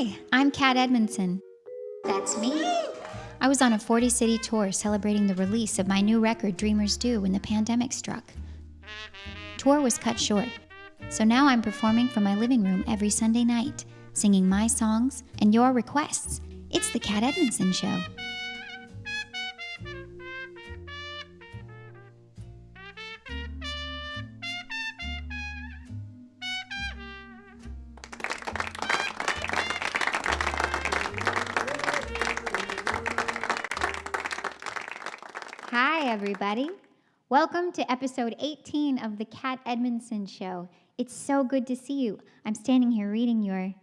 Hi, I'm Kat Edmonson. That's me. I was on a 40-city tour celebrating the release of my new record, Dreamers Do, when the pandemic struck. Tour was cut short, so now I'm performing from my living room every Sunday night, singing my songs and your requests. It's the Kat Edmonson Show. Hi, everybody. Welcome to episode 18 of the Kat Edmonson Show. It's so good to see you. I'm standing here reading your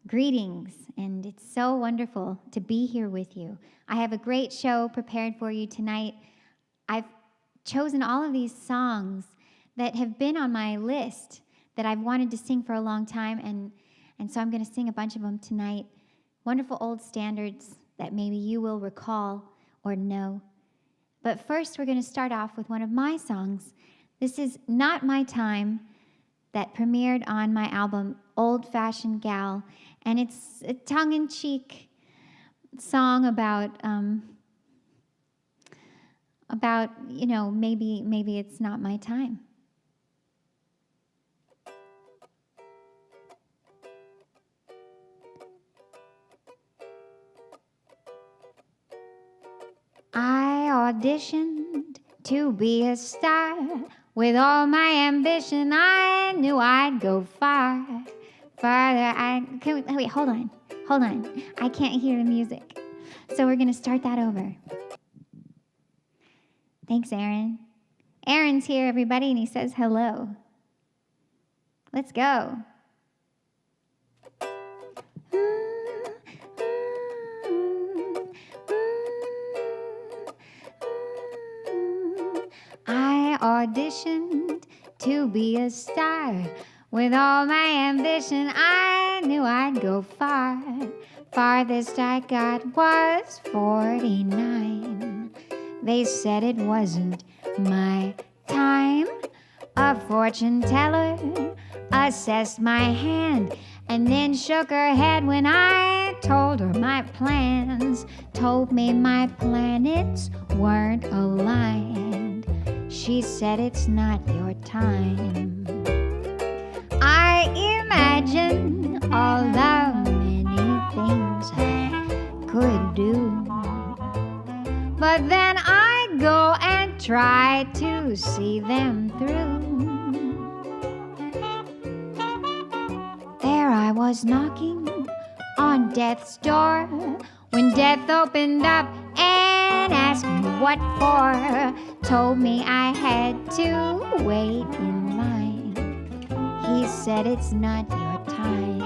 greetings, and it's so wonderful to be here with you. I have a great show prepared for you tonight. I've chosen all of these songs that have been on my list that I've wanted to sing for a long time, and so I'm going to sing a bunch of them tonight. Wonderful old standards that maybe you will recall or know. But first, we're going to start off with one of my songs. This is Not My Time, that premiered on my album, Old Fashioned Gal. And it's a tongue-in-cheek song about maybe it's not my time. I auditioned to be a star. With all my ambition, I knew I'd go far. Wait, hold on. I can't hear the music. So we're going to start that over. Thanks, Aaron. Aaron's here, everybody, and he says hello. Let's go. I auditioned to be a star. With all my ambition, I knew I'd go far. Farthest I got was 49. They said it wasn't my time. A fortune teller assessed my hand and then shook her head when I told her my plans. Told me my planets weren't aligned. She said it's not your time. I imagine all the many things I could do, but then I go and try to see them through. There I was knocking on death's door when death opened up and asked me what for. Told me I had to wait in line. He said it's not your time.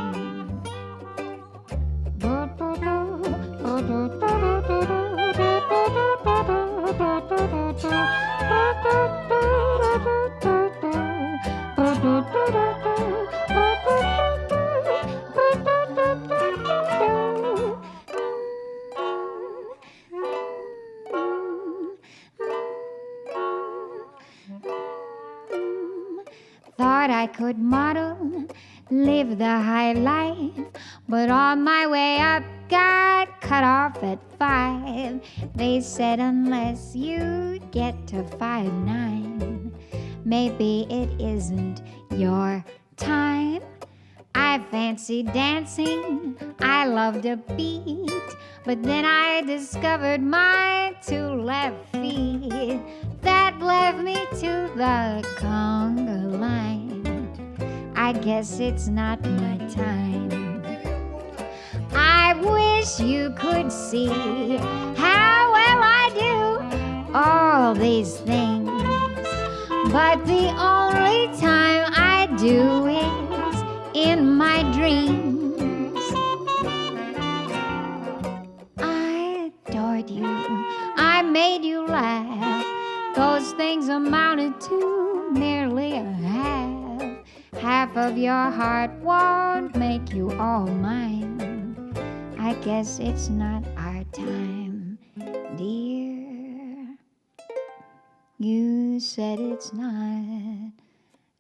Thought I could model, live the high life, but on my way up got cut off at 5. They said unless you get to 5'9", maybe it isn't your time. I fancied dancing, I loved a beat, but then I discovered my 2 left feet. That left me to the conga line. I guess it's not my time. I wish you could see how well I do all these things, but the only time I do is in my dreams. I adored you, I made you laugh. Those things amounted to merely a half. Half of your heart won't make you all mine. I guess it's not our time, dear. You said it's not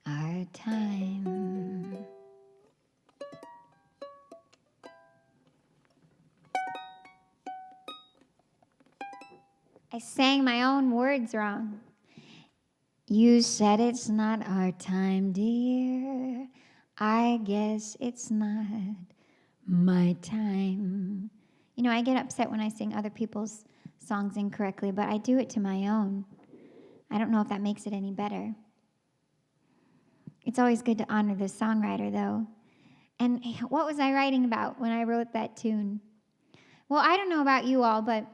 our time. I sang my own words wrong. You said it's not our time, dear. I guess it's not my time. You know, I get upset when I sing other people's songs incorrectly, but I do it to my own. I don't know if that makes it any better. It's always good to honor the songwriter, though. And what was I writing about when I wrote that tune? Well, I don't know about you all, but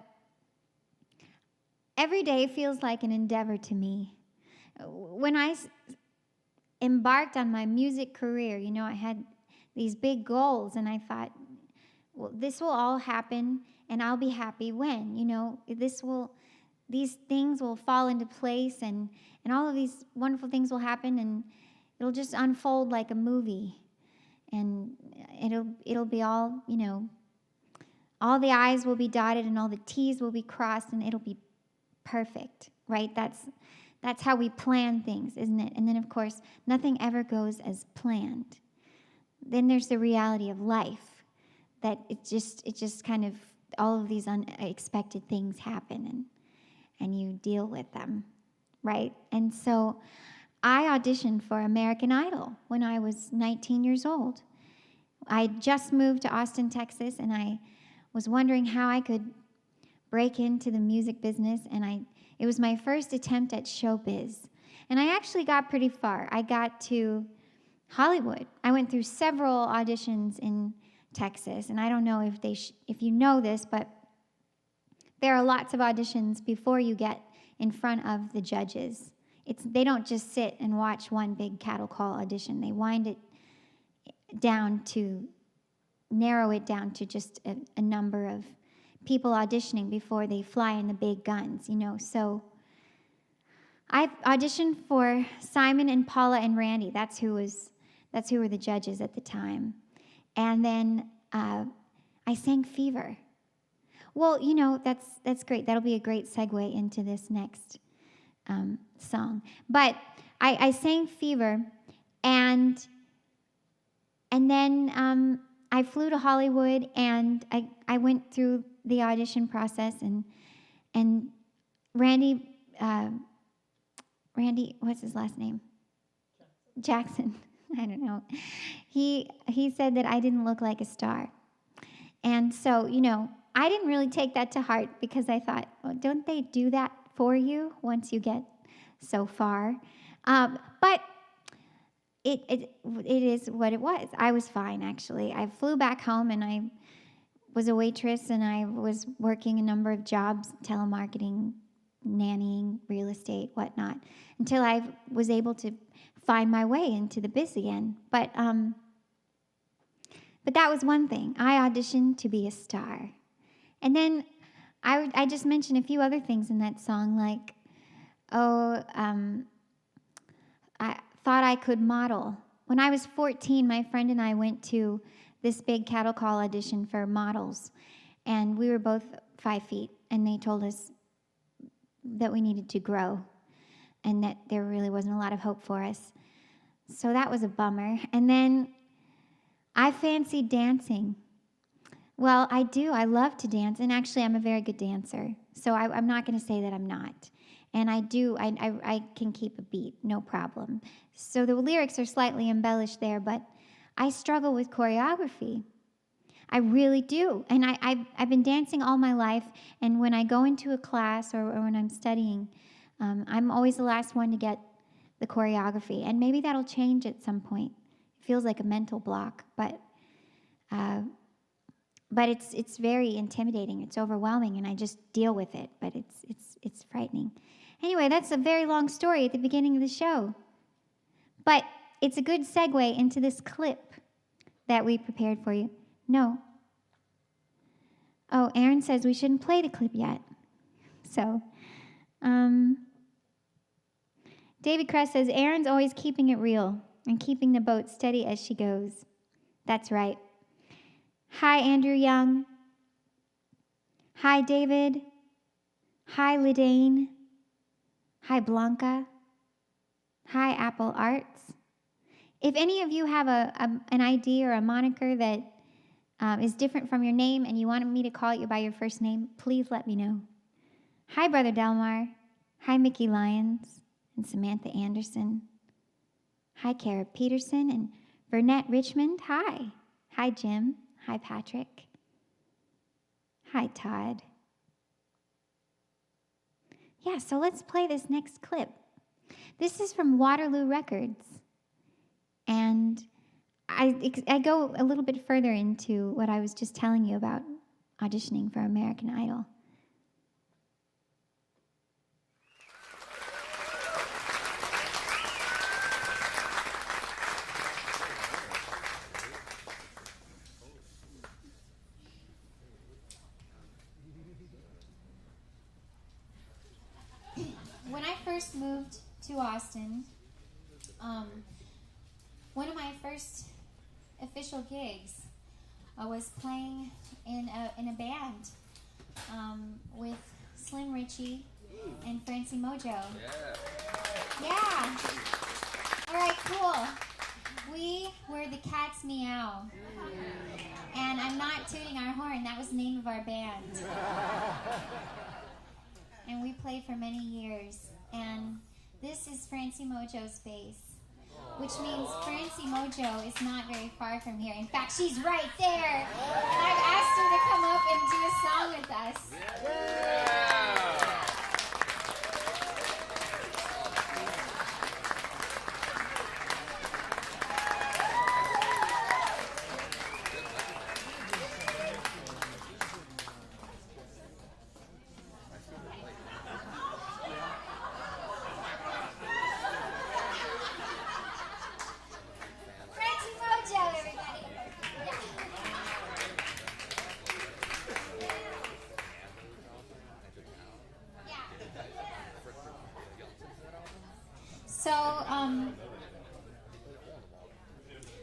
every day feels like an endeavor to me. When I embarked on my music career, you know, I had these big goals, and I thought, well, this will all happen, and I'll be happy when, you know, these things will fall into place, and all of these wonderful things will happen, and it'll just unfold like a movie, and it'll be all, you know, all the I's will be dotted and all the T's will be crossed, and it'll be perfect, right? That's how we plan things, isn't it? And then, of course, nothing ever goes as planned. Then there's the reality of life, that it just kind of, all of these unexpected things happen, and you deal with them, right? And so I auditioned for American Idol when I was 19 years old. I just moved to Austin, Texas, and I was wondering how I could break into the music business, and it was my first attempt at showbiz. And I actually got pretty far. I got to Hollywood. I went through several auditions in Texas, and I don't know if you know this, but there are lots of auditions before you get in front of the judges. They don't just sit and watch one big cattle call audition. They wind it down to, narrow it down to just a number of people auditioning before they fly in the big guns, you know. So I auditioned for Simon and Paula and Randy. That's who were the judges at the time. And then I sang Fever. Well, you know, that's great. That'll be a great segue into this next song. But I sang Fever, and then I flew to Hollywood, and I went through the audition process, and Randy, what's his last name? Jackson. I don't know. He said that I didn't look like a star. And so, you know, I didn't really take that to heart, because I thought, well, don't they do that for you once you get so far? But it is what it was. I was fine, actually. I flew back home, and I was a waitress, and I was working a number of jobs, telemarketing, nannying, real estate, whatnot, until I was able to find my way into the biz again. But that was one thing. I auditioned to be a star. And then I just mentioned a few other things in that song, like, I thought I could model. When I was 14, my friend and I went to this big cattle call audition for models, and we were both 5 feet, and they told us that we needed to grow and that there really wasn't a lot of hope for us. So that was a bummer. And then I fancied dancing. Well, I do. I love to dance, and actually I'm a very good dancer. So I'm not going to say that I'm not. And I do. I can keep a beat, no problem. So the lyrics are slightly embellished there, but I struggle with choreography. I really do. And I've been dancing all my life, and when I go into a class or when I'm studying, I'm always the last one to get the choreography. And maybe that'll change at some point. It feels like a mental block, but it's very intimidating. It's overwhelming, and I just deal with it. But it's frightening. Anyway, that's a very long story at the beginning of the show. But it's a good segue into this clip that we prepared for you. No. Oh, Aaron says we shouldn't play the clip yet. So, David Kress says, Aaron's always keeping it real and keeping the boat steady as she goes. That's right. Hi, Andrew Young. Hi, David. Hi, Lidane. Hi, Blanca. Hi, Apple Arts. If any of you have an idea or a moniker that is different from your name and you wanted me to call you by your first name, please let me know. Hi, Brother Delmar. Hi, Mickey Lyons and Samantha Anderson. Hi, Kara Peterson and Burnett Richmond. Hi. Hi, Jim. Hi, Patrick. Hi, Todd. Yeah, so let's play this next clip. This is from Waterloo Records. And I go a little bit further into what I was just telling you about auditioning for American Idol. When I first moved to Austin, one of my first official gigs was playing in a band with Slim Ritchie and Francie Mojo. Yeah. All right, cool. We were the Cat's Meow. And I'm not tooting our horn, that was the name of our band. And we played for many years. And this is Francie Mojo's bass, which means Francie Mojo is not very far from here. In fact, she's right there. And I've asked her to come up and do a song with us.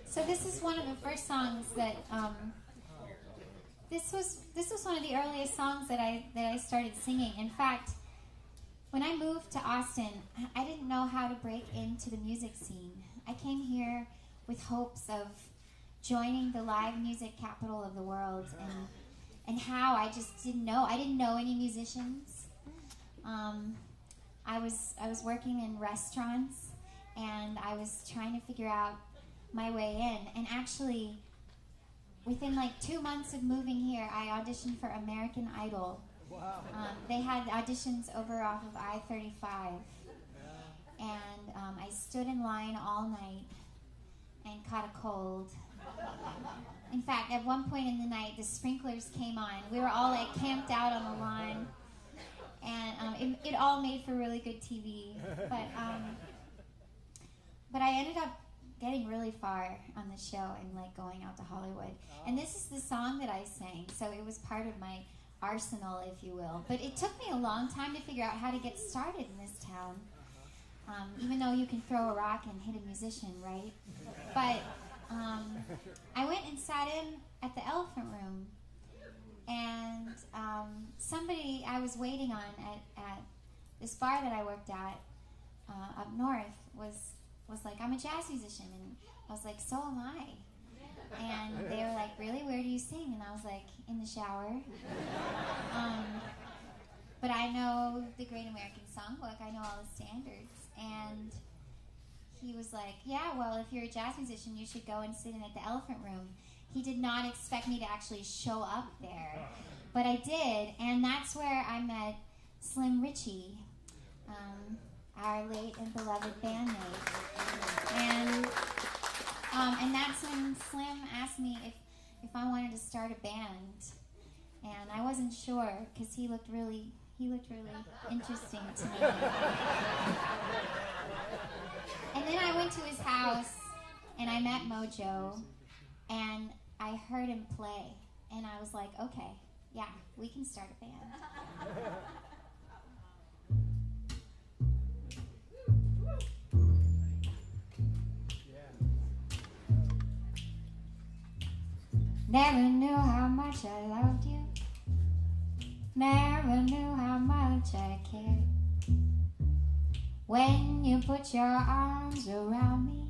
So this is one of the first songs that this was one of the earliest songs that I started singing. In fact, when I moved to Austin, I didn't know how to break into the music scene. I came here with hopes of joining the live music capital of the world, and how I just didn't know. I didn't know any musicians. I was working in restaurants, and I was trying to figure out my way in. And actually, within like 2 months of moving here, I auditioned for American Idol. Wow. They had auditions over off of I-35. And I stood in line all night and caught a cold. In fact, at one point in the night, the sprinklers came on. We were all like camped out on the lawn. And it all made for really good TV. But I ended up getting really far on the show and like going out to Hollywood. And this is the song that I sang, so it was part of my arsenal, if you will. But it took me a long time to figure out how to get started in this town. Even though you can throw a rock and hit a musician, right? But I went and sat in at the Elephant Room, and somebody I was waiting on at this bar that I worked at up north was like, I'm a jazz musician, and I was like, so am I. And they were like, really, where do you sing? And I was like, in the shower. But I know the Great American Songbook, I know all the standards. And he was like, yeah, well, if you're a jazz musician, you should go and sit in at the Elephant Room. He did not expect me to actually show up there, but I did, and that's where I met Slim Ritchie, our late and beloved bandmate. And that's when Slim asked me if I wanted to start a band, and I wasn't sure because he looked really interesting to me. And then I went to his house and I met Mojo, and I heard him play, and I was like, okay, yeah, we can start a band. Never knew how much I loved you. Never knew how much I cared. When you put your arms around me,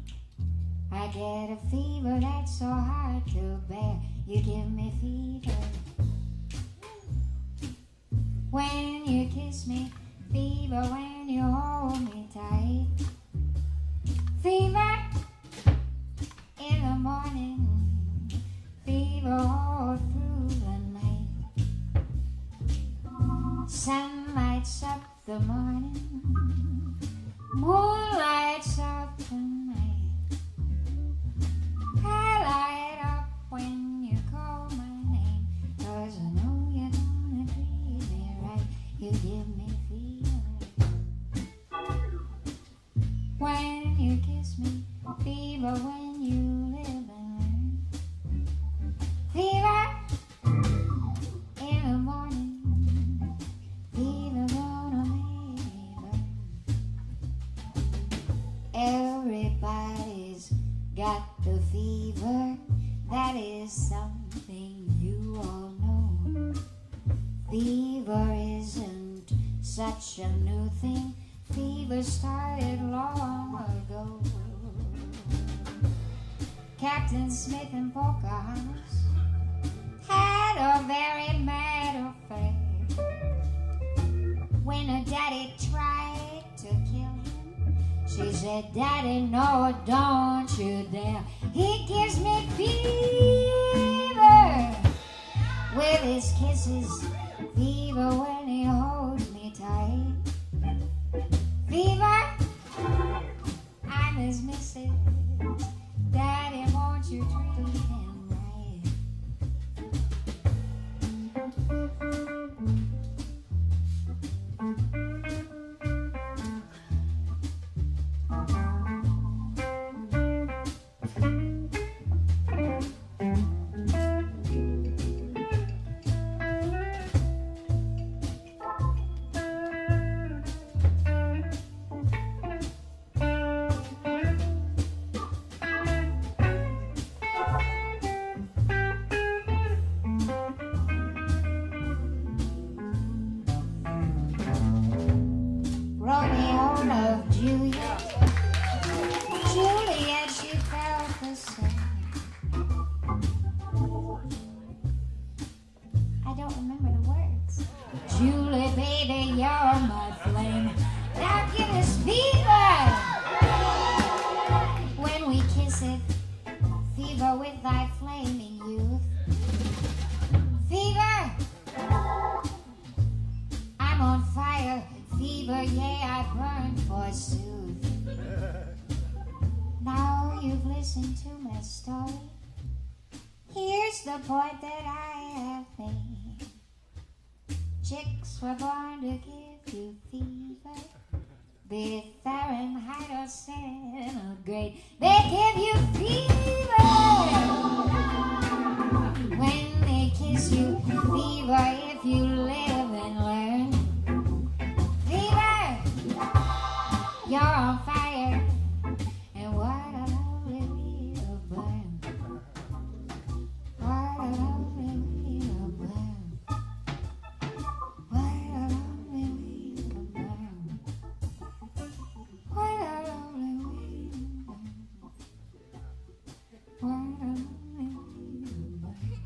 I get a fever that's so hard to bear. You give me fever when you kiss me, fever when you hold me tight, fever in the morning, fever all through the night. Sun lights up the morning, moon lights up the night. I light up when you call my name, 'cause I know you're gonna treat me right. You give me fever when you kiss me, fever when you live and learn, fever in the morning, fever gonna make me burn. Everybody's got the fever, that is something you all know. Fever isn't such a new thing, fever started long ago. Captain Smith and Pocahontas had a very mad affair. When her daddy tried to kill him, she said, "Daddy, no, don't you dare. He gives me fever with his kisses, fever when he holds me tight, fever, I'm his missus. Daddy, won't you treat him right?" Romeo loved Juliet, Juliet, she felt the same. I don't remember the words. Julie, baby, you're my flame. Now give us fever when we kiss it, fever with thy flaming youth, fever, I'm on fire, fever, yeah, I burn forsooth. Now you've listened to my story, here's the point that I have made. Chicks were born to give you fever, be it Fahrenheit or centigrade. They give you fever when they kiss you, fever if you live and learn, fever, you're on fire, and what a lovely way to burn. What a lovely way to burn. What a lovely way to burn. What a lovely way to burn. What a lovely way to burn.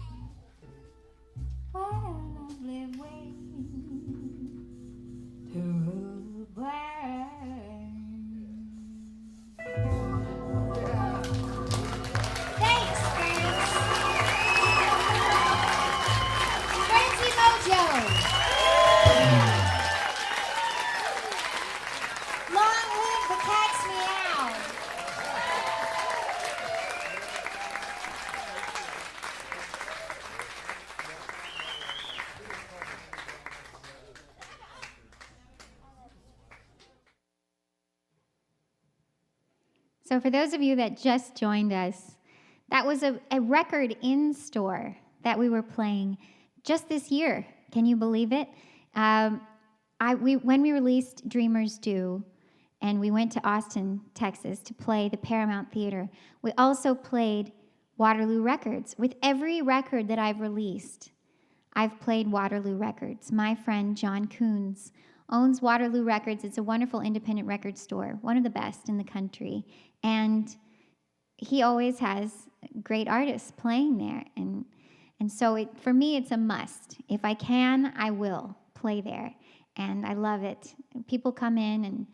What a lovely way to burn. Thanks, friends. Francie Mojo. Long live the cat's meow. So for those of you that just joined us, that was a record in store that we were playing just this year. Can you believe it? When we released Dreamers Do, and we went to Austin, Texas to play the Paramount Theater, we also played Waterloo Records. With every record that I've released, I've played Waterloo Records. My friend John Coons owns Waterloo Records. It's a wonderful independent record store, one of the best in the country. And he always has great artists playing there. And so for me, it's a must. If I can, I will play there, and I love it. People come in and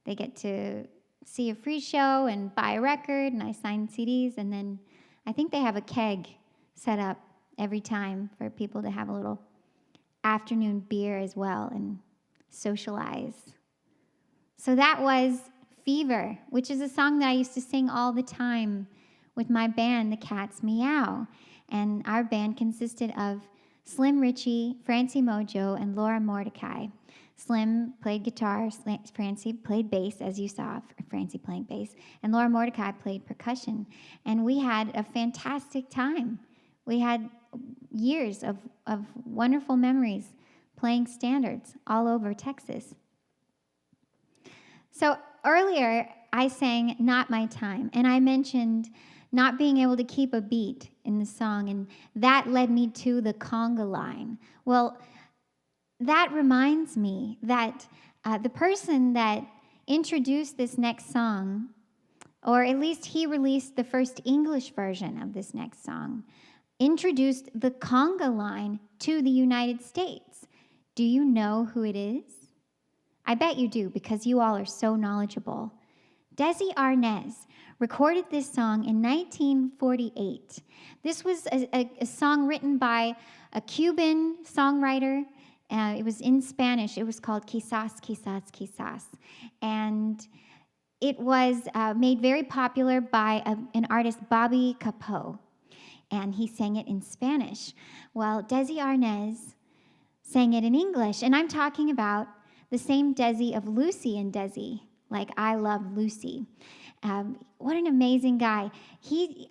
they get to see a free show and buy a record, and I sign CDs, and then I think they have a keg set up every time for people to have a little afternoon beer as well and socialize. So that was Fever, which is a song that I used to sing all the time with my band, The Cats Meow. And our band consisted of Slim Ritchie, Francie Mojo, and Laura Mordecai. Slim played guitar, Francie played bass, as you saw, Francie playing bass, and Laura Mordecai played percussion. And we had a fantastic time. We had years of wonderful memories playing standards all over Texas. So earlier, I sang Not My Time, and I mentioned not being able to keep a beat in the song, and that led me to the conga line. Well, that reminds me that the person that introduced this next song, or at least he released the first English version of this next song, introduced the conga line to the United States. Do you know who it is? I bet you do, because you all are so knowledgeable. Desi Arnaz recorded this song in 1948. This was a song written by a Cuban songwriter. It was in Spanish. It was called Quizás, Quizás, Quizás. And it was made very popular by an artist, Bobby Capó. And he sang it in Spanish. Well, Desi Arnaz sang it in English. And I'm talking about the same Desi of Lucy and Desi, like I Love Lucy. What an amazing guy.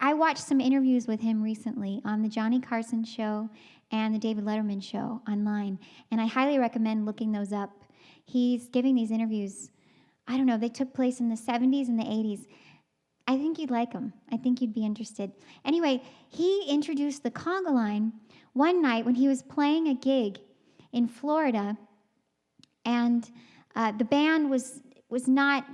I watched some interviews with him recently on the Johnny Carson show and the David Letterman show online, and I highly recommend looking those up. He's giving these interviews, I don't know, they took place in the 70s and the 80s. I think you'd like them. I think you'd be interested. Anyway, he introduced the conga line one night when he was playing a gig in Florida, and the band was not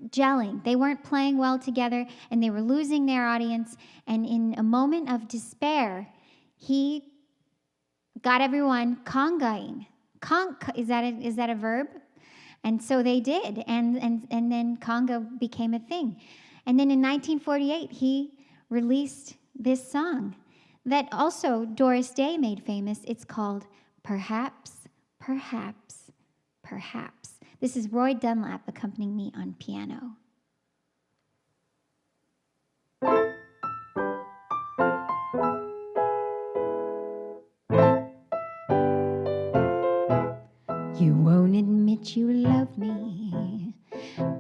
gelling. They weren't playing well together, and they were losing their audience. And in a moment of despair, he got everyone congaing. Is that a verb? And so they did, and then conga became a thing. And then in 1948, he released this song that also Doris Day made famous. It's called Perhaps, Perhaps, Perhaps. This is Roy Dunlap accompanying me on piano. You won't admit you love me,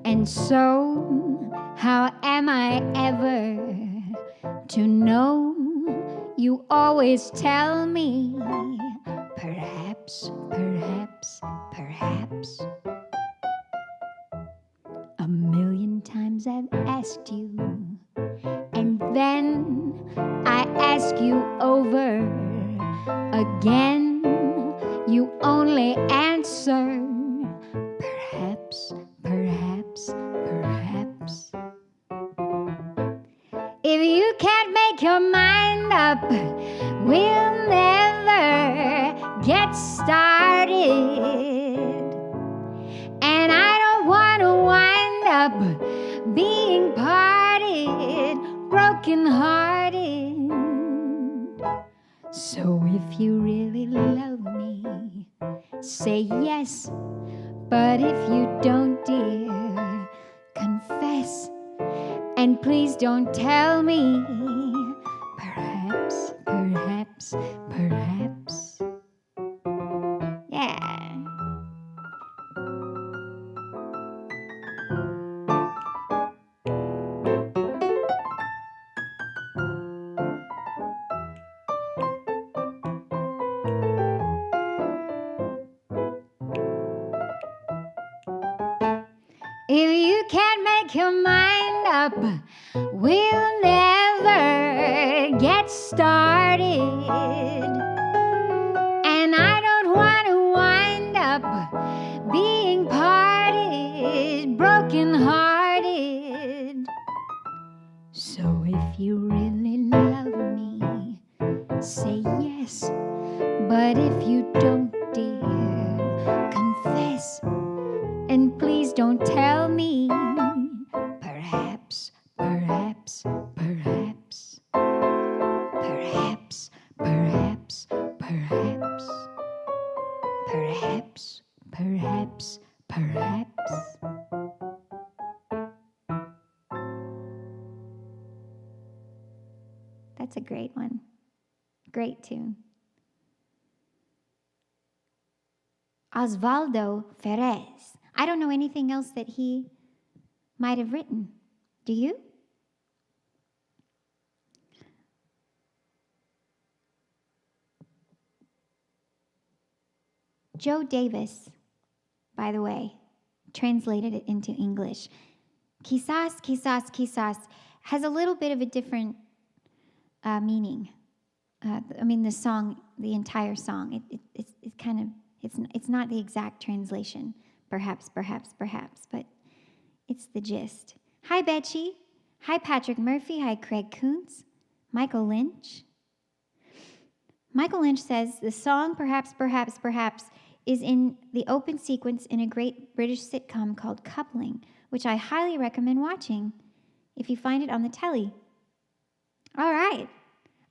and so how am I ever to know? You always tell me, perhaps, perhaps, perhaps. A million times I've asked you, and then I ask you over again. You only answer, perhaps, perhaps, perhaps. If you can't make your mind up, we'll never get started. And I don't want to wind up being parted, broken-hearted. So if you really love me, say yes. But if you don't, dear, confess. And please don't tell me, perhaps, perhaps, perhaps. Yeah. If you can't make your mind up, we'll never get started. And I don't want to wind up being parted, broken-hearted. So if you really love me, say yes. But if you don't, dear, perhaps, perhaps, perhaps, perhaps, perhaps. That's a great one. Great tune. Osvaldo Ferez. I don't know anything else that he might have written. Do you? Joe Davis, by the way, translated it into English. Quizás, quizás, quizás has a little bit of a different meaning. The song, the entire song, it's kind of, it's not the exact translation. Perhaps, perhaps, perhaps, but it's the gist. Hi, Betsy. Hi, Patrick Murphy. Hi, Craig Kuntz. Michael Lynch. Michael Lynch says, the song Perhaps, Perhaps, Perhaps is in the open sequence in a great British sitcom called Coupling, which I highly recommend watching if you find it on the telly. All right.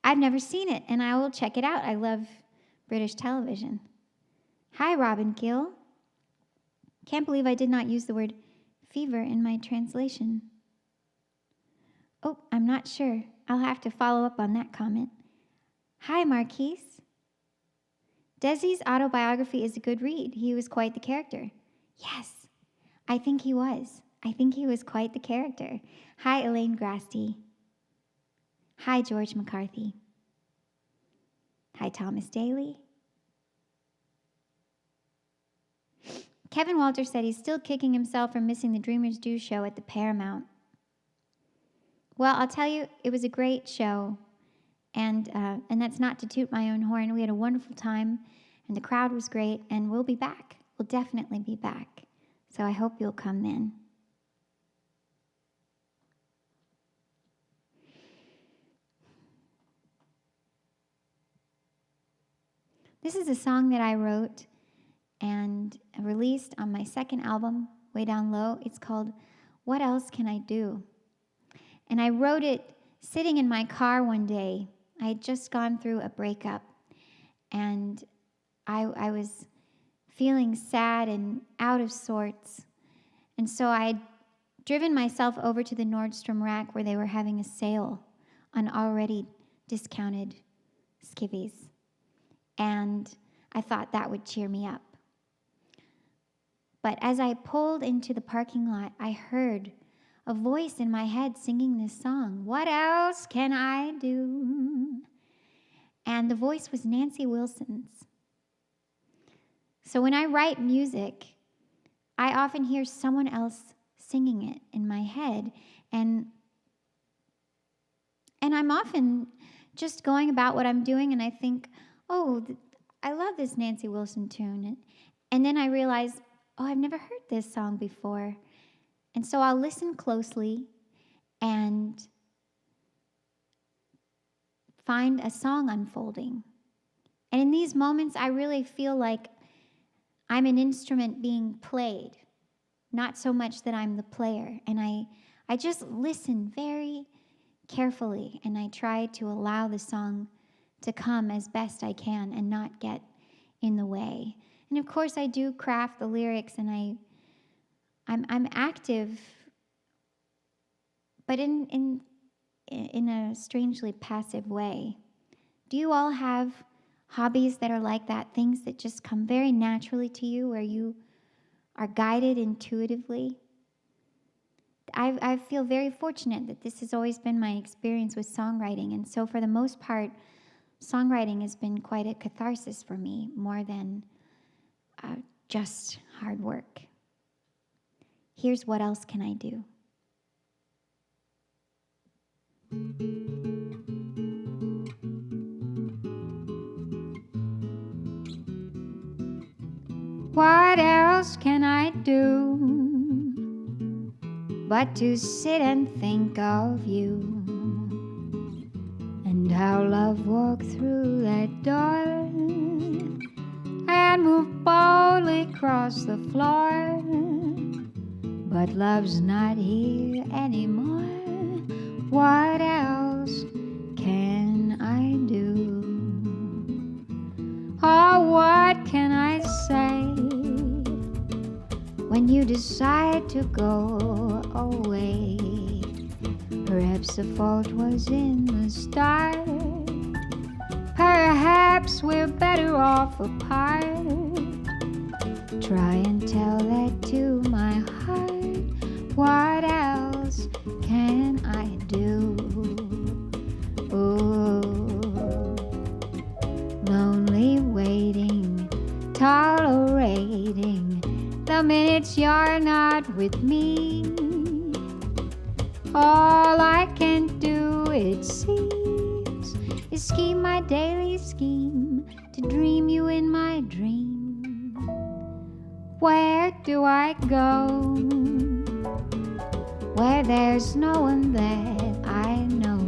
I've never seen it, and I will check it out. I love British television. Hi, Robin Gill. Can't believe I did not use the word fever in my translation. Oh, I'm not sure. I'll have to follow up on that comment. Hi, Marquise. Desi's autobiography is a good read. He was quite the character. Yes, I think he was. I think he was quite the character. Hi, Elaine Grasty. Hi, George McCarthy. Hi, Thomas Daly. Kevin Walter said he's still kicking himself for missing the Dreamers Do show at the Paramount. Well, I'll tell you, it was a great show. And that's not to toot my own horn. We had a wonderful time, and the crowd was great, and we'll be back. We'll definitely be back. So I hope you'll come then. This is a song that I wrote and released on my second album, Way Down Low. It's called What Else Can I Do? And I wrote it sitting in my car one day. I had just gone through a breakup, and I was feeling sad and out of sorts. And so I had driven myself over to the Nordstrom Rack where they were having a sale on already discounted skivvies. And I thought that would cheer me up. But as I pulled into the parking lot, I heard a voice in my head singing this song, What Else Can I Do? And the voice was Nancy Wilson's. So when I write music, I often hear someone else singing it in my head. And I'm often just going about what I'm doing, and I think, oh, I love this Nancy Wilson tune. And then I realize, oh, I've never heard this song before. And so I'll listen closely and find a song unfolding. And in these moments, I really feel like I'm an instrument being played, not so much that I'm the player. And I just listen very carefully, and I try to allow the song to come as best I can and not get in the way. And of course, I do craft the lyrics, and I'm active, but in a strangely passive way. Do you all have hobbies that are like that, things that just come very naturally to you, where you are guided intuitively? I feel very fortunate that this has always been my experience with songwriting, and so for the most part, songwriting has been quite a catharsis for me, more than just hard work. Here's What Else Can I Do? What else can I do but to sit and think of you, and how love walked through that door and moved boldly across the floor, but love's not here anymore. What else can I do? say when you decide to go away. Perhaps the fault was in the start. Perhaps we're better off apart. Try and tell that to my heart. What else can I do? Oh, lonely waiting, tolerating the minutes you're not with me. All I can do, it seems, is scheme my daily scheme to dream you in my dream. Where do I go? Where there's no one that I know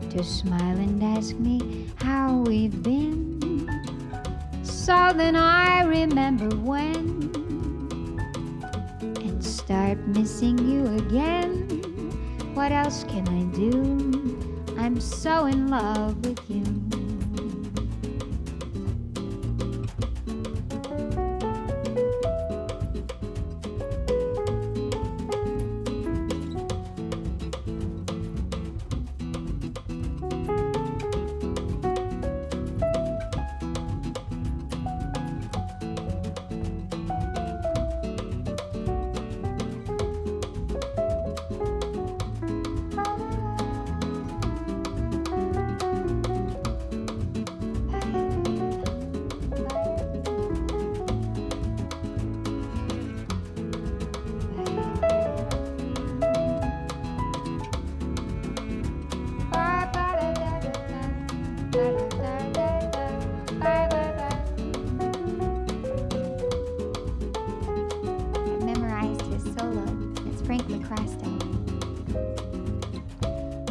to smile and ask me how we've been. So then I remember when and start missing you again. What else can I do? I'm so in love with you.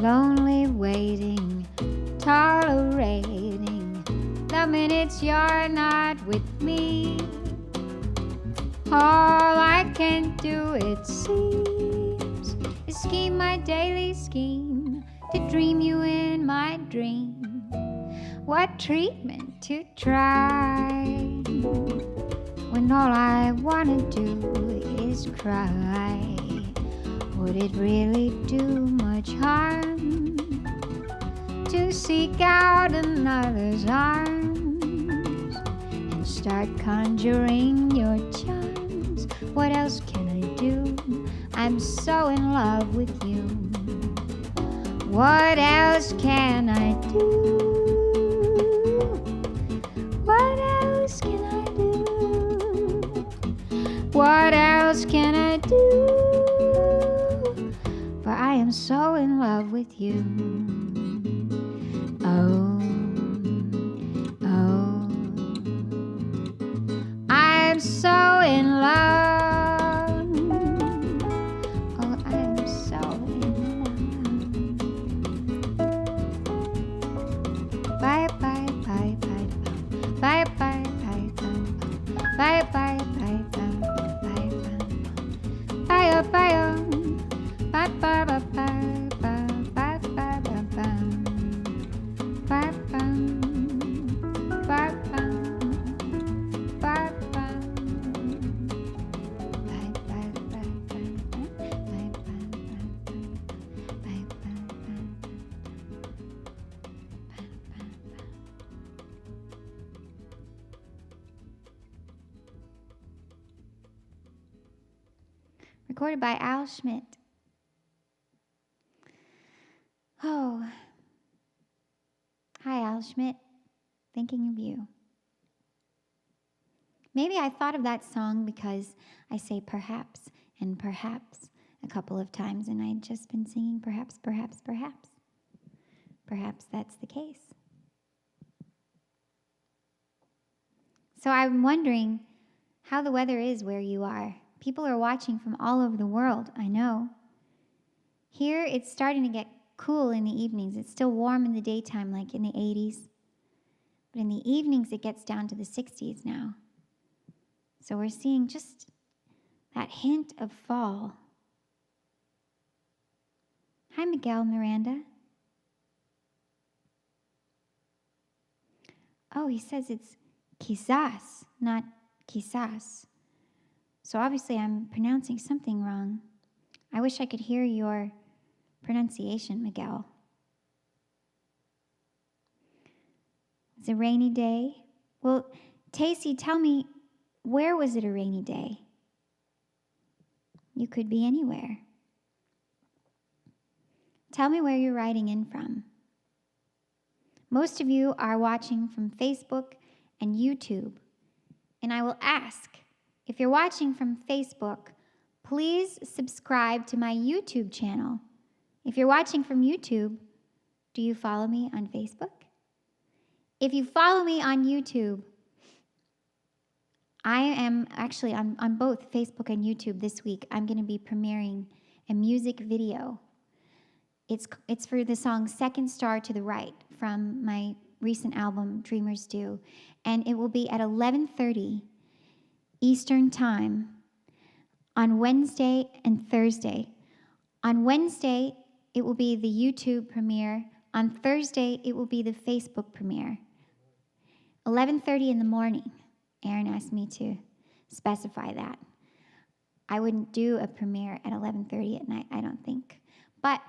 Lonely waiting, tolerating the minutes you're not with me. All I can do, it seems, is scheme my daily scheme to dream you in my dream. What treatment to try when all I wanna do is cry? Would it really do much harm to seek out another's arms and start conjuring your charms? What else can I do? I'm so in love with you. What else can I do? What else can I do? What else can I do? For I am so in love with you. Oh, oh, I'm so in love. Oh, I'm so in love. Bye, bye, bye, bye, bye, bye, bye, bye, bye, bye, bye, bye, bye, bye, bye. Ba ba ba ba ba ba ba ba ba ba ba ba ba ba. Recorded by Al Schmidt. Oh, hi, Al Schmidt. Thinking of you. Maybe I thought of that song because I say perhaps and perhaps a couple of times, and I'd just been singing perhaps, perhaps, perhaps. Perhaps that's the case. So I'm wondering how the weather is where you are. People are watching from all over the world, I know. Here, it's starting to get cool in the evenings. It's still warm in the daytime, like in the 80s. But in the evenings, it gets down to the 60s now. So we're seeing just that hint of fall. Hi, Miguel Miranda. Oh, he says it's quizás, not quizás. So obviously I'm pronouncing something wrong. I wish I could hear your pronunciation, Miguel. It's a rainy day. Well, Tacey, tell me, where was it a rainy day? You could be anywhere. Tell me where you're writing in from. Most of you are watching from Facebook and YouTube. And I will ask, if you're watching from Facebook, please subscribe to my YouTube channel. If you're watching from YouTube, do you follow me on Facebook? If you follow me on YouTube, I am actually on both Facebook and YouTube this week. I'm going to be premiering a music video. It's for the song Second Star to the Right from my recent album, Dreamers Do. And it will be at 11:30 Eastern Time on Wednesday and Thursday. On Wednesday, it will be the YouTube premiere. On Thursday, it will be the Facebook premiere. 11:30 in the morning. Aaron asked me to specify that. I wouldn't do a premiere at 11:30 at night, I don't think. But,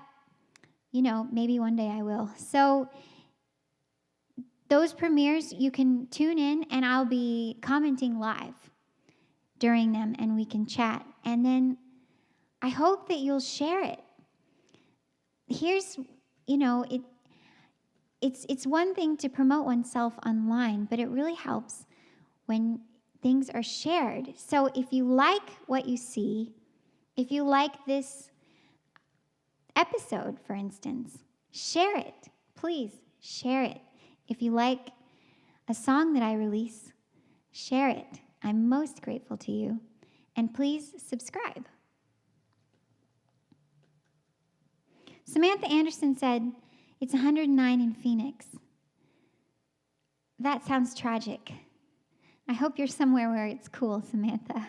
maybe one day I will. So those premieres, you can tune in and I'll be commenting live during them and we can chat. And then I hope that you'll share it. Here's, it's one thing to promote oneself online, but it really helps when things are shared. So if you like what you see, if you like this episode, for instance, share it. Please share it. If you like a song that I release, share it. I'm most grateful to you. And please subscribe. Samantha Anderson said, it's 109 in Phoenix. That sounds tragic. I hope you're somewhere where it's cool, Samantha.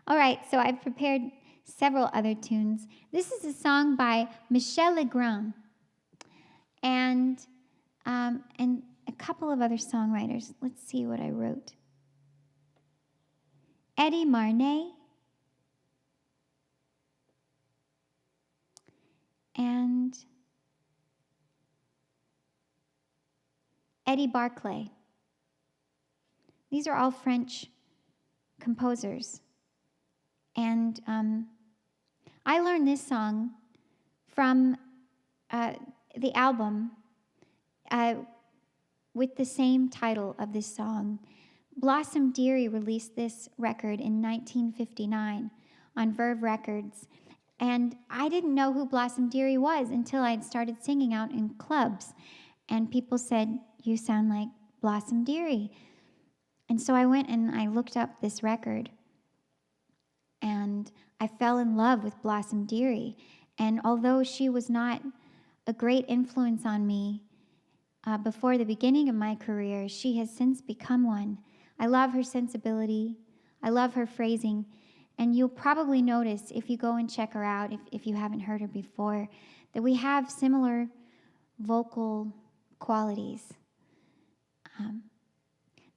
All right, so I've prepared several other tunes. This is a song by Michel Legrand and a couple of other songwriters. Let's see what I wrote. Eddie Marnay and Eddie Barclay. These are all French composers. And I learned this song from the album with the same title of this song. Blossom Dearie released this record in 1959 on Verve Records. And I didn't know who Blossom Dearie was until I'd started singing out in clubs. And people said, you sound like Blossom Dearie. And so I went and I looked up this record. And I fell in love with Blossom Dearie. And although she was not a great influence on me before the beginning of my career, she has since become one. I love her sensibility. I love her phrasing. And you'll probably notice if you go and check her out, if you haven't heard her before, that we have similar vocal qualities.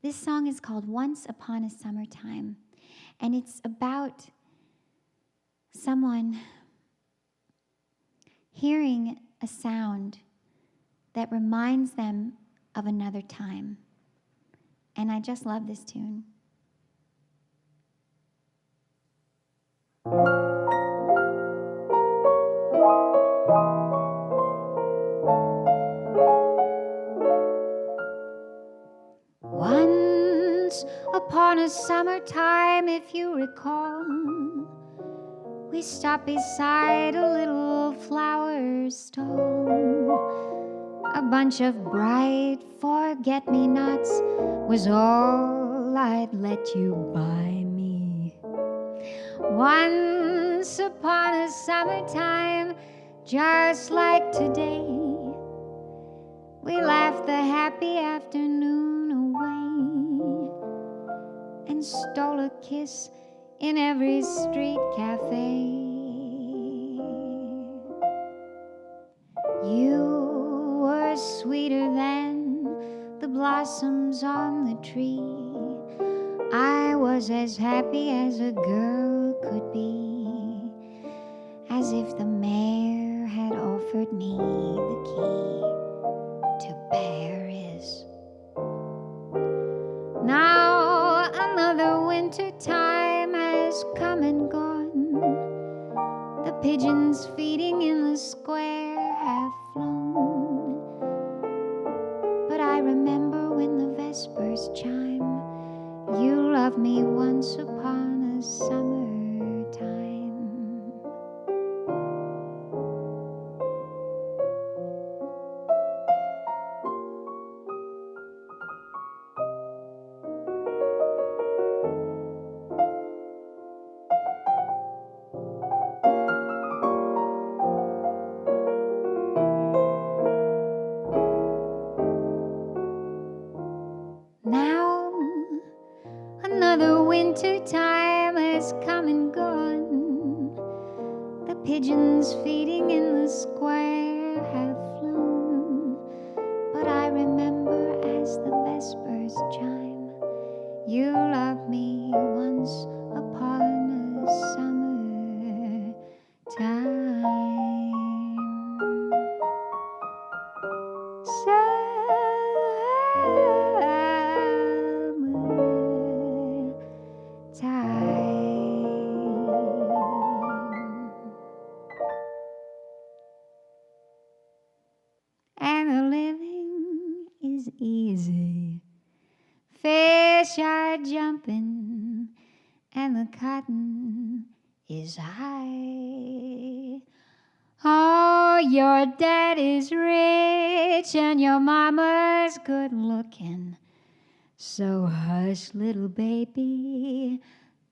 This song is called Once Upon a Summertime. And it's about someone hearing a sound that reminds them of another time. And I just love this tune. Once upon a summertime, if you recall, we stopped beside a little flower stall. A bunch of bright forget-me-nots was all I'd let you buy me. Once upon a summertime, just like today, we laughed the happy afternoon away and stole a kiss in every street cafe. blossoms on the tree. I was as happy as a girl could be, as if the mayor had offered me the key to Paris. Now another winter time has come and gone. The pigeons feeding in the square have flown. But I remember when the vespers chime, you loved me once upon a summertime. Now another winter time has come and gone. The pigeons feeding in the square have flown. But I remember as the vespers chime, you loved me once upon a summertime. And the living is easy. Fish are jumping and the cotton is high. Oh, your dad is rich and your mama's good looking. So hush, little baby,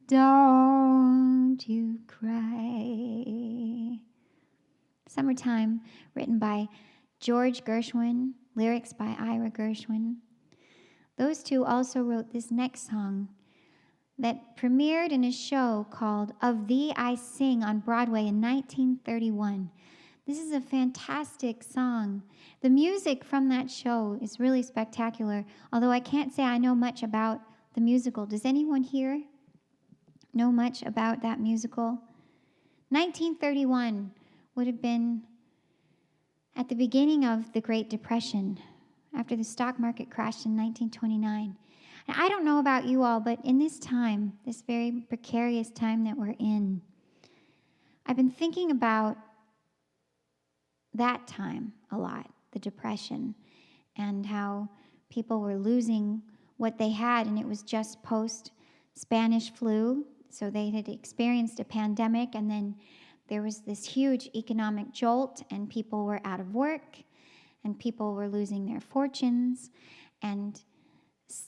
don't you cry. Summertime, written by George Gershwin, lyrics by Ira Gershwin. Those two also wrote this next song that premiered in a show called Of Thee I Sing on Broadway in 1931. This is a fantastic song. The music from that show is really spectacular, although I can't say I know much about the musical. Does anyone here know much about that musical? 1931 would have been at the beginning of the Great Depression, after the stock market crashed in 1929. And I don't know about you all, but in this time, this very precarious time that we're in, I've been thinking about that time a lot, the Depression, and how people were losing what they had, and it was just post-Spanish flu, so they had experienced a pandemic, and then there was this huge economic jolt, and people were out of work, and people were losing their fortunes, and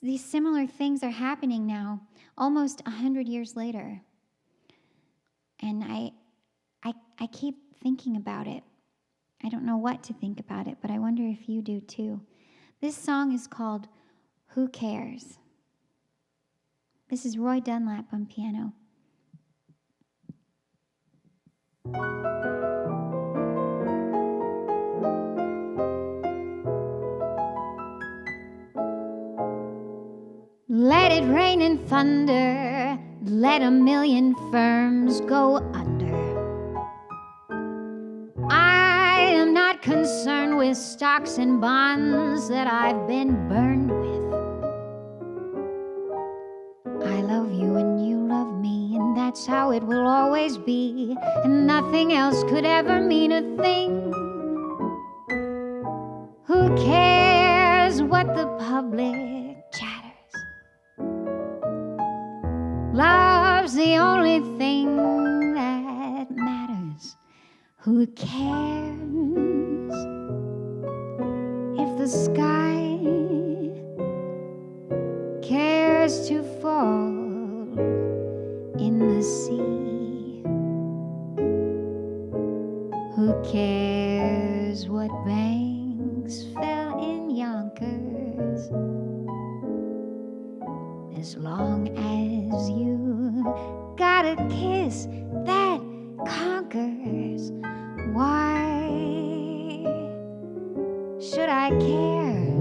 these similar things are happening now, almost 100 years later. And I keep thinking about it. I don't know what to think about it, but I wonder if you do too. This song is called Who Cares? This is Roy Dunlap on piano. Let it rain and thunder, let a million firms go under. I am not concerned with stocks and bonds that I've been burned with. I love you and you love me, and that's how it will always be, and nothing else could ever mean a thing. Who cares what the public chatters? Love's the only thing that matters. Who cares if the sky cares to fall in the sea? Who cares what banks fell in Yonkers? As long as you got a kiss that conquers, why should I care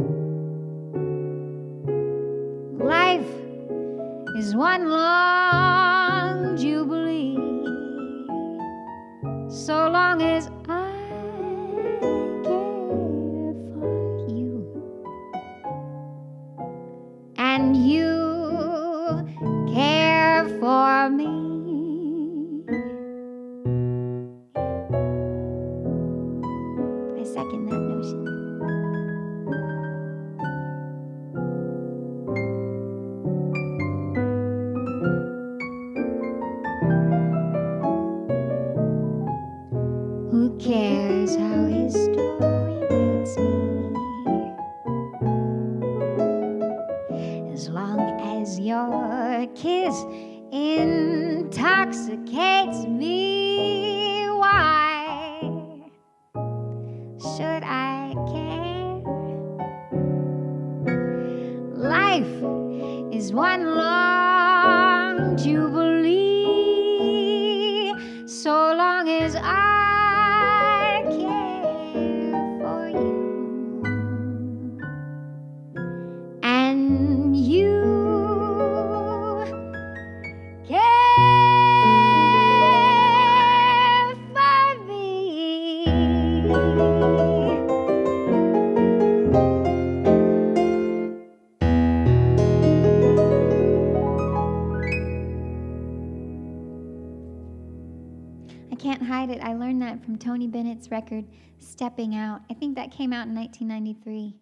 one long jubilee. So long as I care for you and you care for me. I second that notion. Who cares how his story greets me? As long as your kiss intoxicates me, why should I care? Life is one long jubilee, so long as I care for you and you care for me. I can't hide it. I learned that from Tony Bennett's record, Stepping Out. I think that came out in 1993.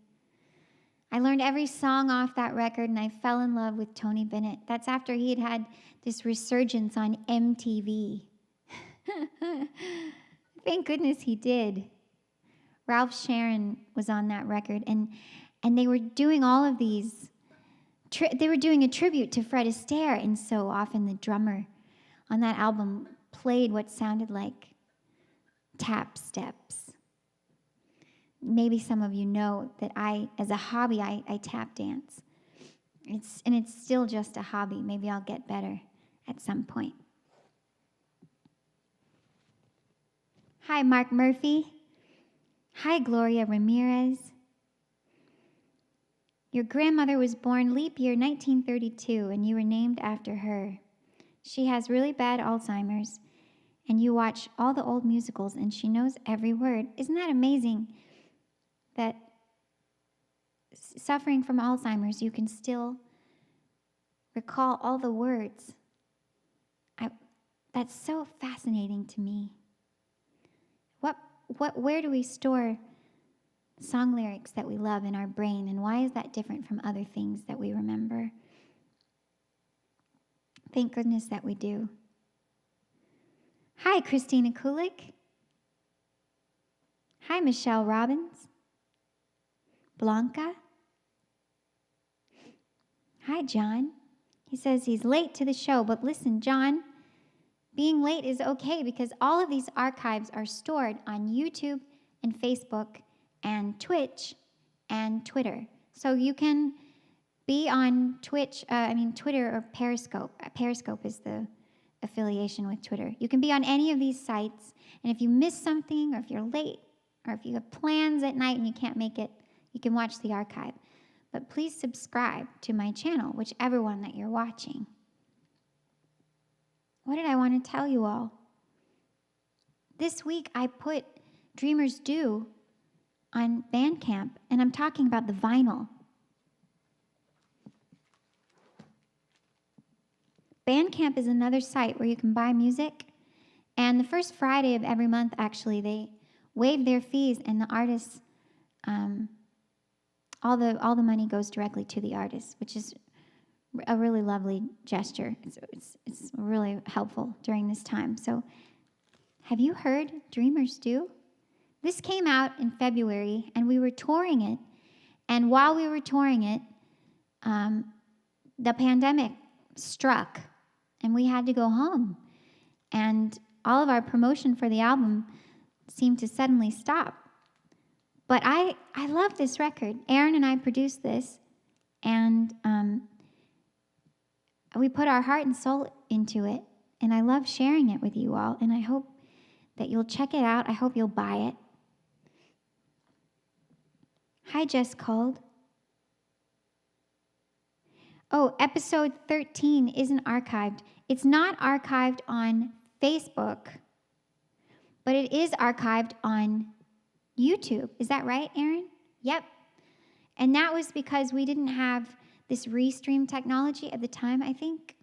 I learned every song off that record, and I fell in love with Tony Bennett. That's after he had had this resurgence on MTV. Thank goodness he did. Ralph Sharon was on that record, and they were doing all of these. They were doing a tribute to Fred Astaire, and so often the drummer on that album played what sounded like tap steps. Maybe some of you know that as a hobby, I tap dance. It's still just a hobby. Maybe I'll get better at some point. Hi, Mark Murphy. Hi, Gloria Ramirez. Your grandmother was born leap year 1932, and you were named after her. She has really bad Alzheimer's, and you watch all the old musicals, and she knows every word. Isn't that amazing that suffering from Alzheimer's, you can still recall all the words? That's so fascinating to me. Where do we store song lyrics that we love in our brain, and why is that different from other things that we remember? Thank goodness that we do. Hi, Christina Kulik. Hi, Michelle Robbins. Blanca. Hi, John. He says he's late to the show, but listen, John, being late is okay because all of these archives are stored on YouTube and Facebook and Twitch and Twitter. So you can be on Twitter or Periscope. Periscope is the affiliation with Twitter. You can be on any of these sites, and if you miss something, or if you're late, or if you have plans at night and you can't make it, you can watch the archive. But please subscribe to my channel, whichever one that you're watching. What did I want to tell you all? This week I put Dreamers Do on Bandcamp, and I'm talking about the vinyl. Bandcamp is another site where you can buy music, and the first Friday of every month, actually, they waive their fees, and the artists, all the money goes directly to the artists, which is a really lovely gesture. It's really helpful during this time. So, have you heard Dreamers Do? This came out in February, and we were touring it, and while we were touring it, the pandemic struck, and we had to go home. And all of our promotion for the album seemed to suddenly stop. But I love this record. Aaron and I produced this, and we put our heart and soul into it. And I love sharing it with you all, and I hope that you'll check it out. I hope you'll buy it. Hi, Jess Cold. Oh, episode 13 isn't archived. It's not archived on Facebook, but it is archived on YouTube. Is that right, Aaron? Yep. And that was because we didn't have this restream technology at the time, I think.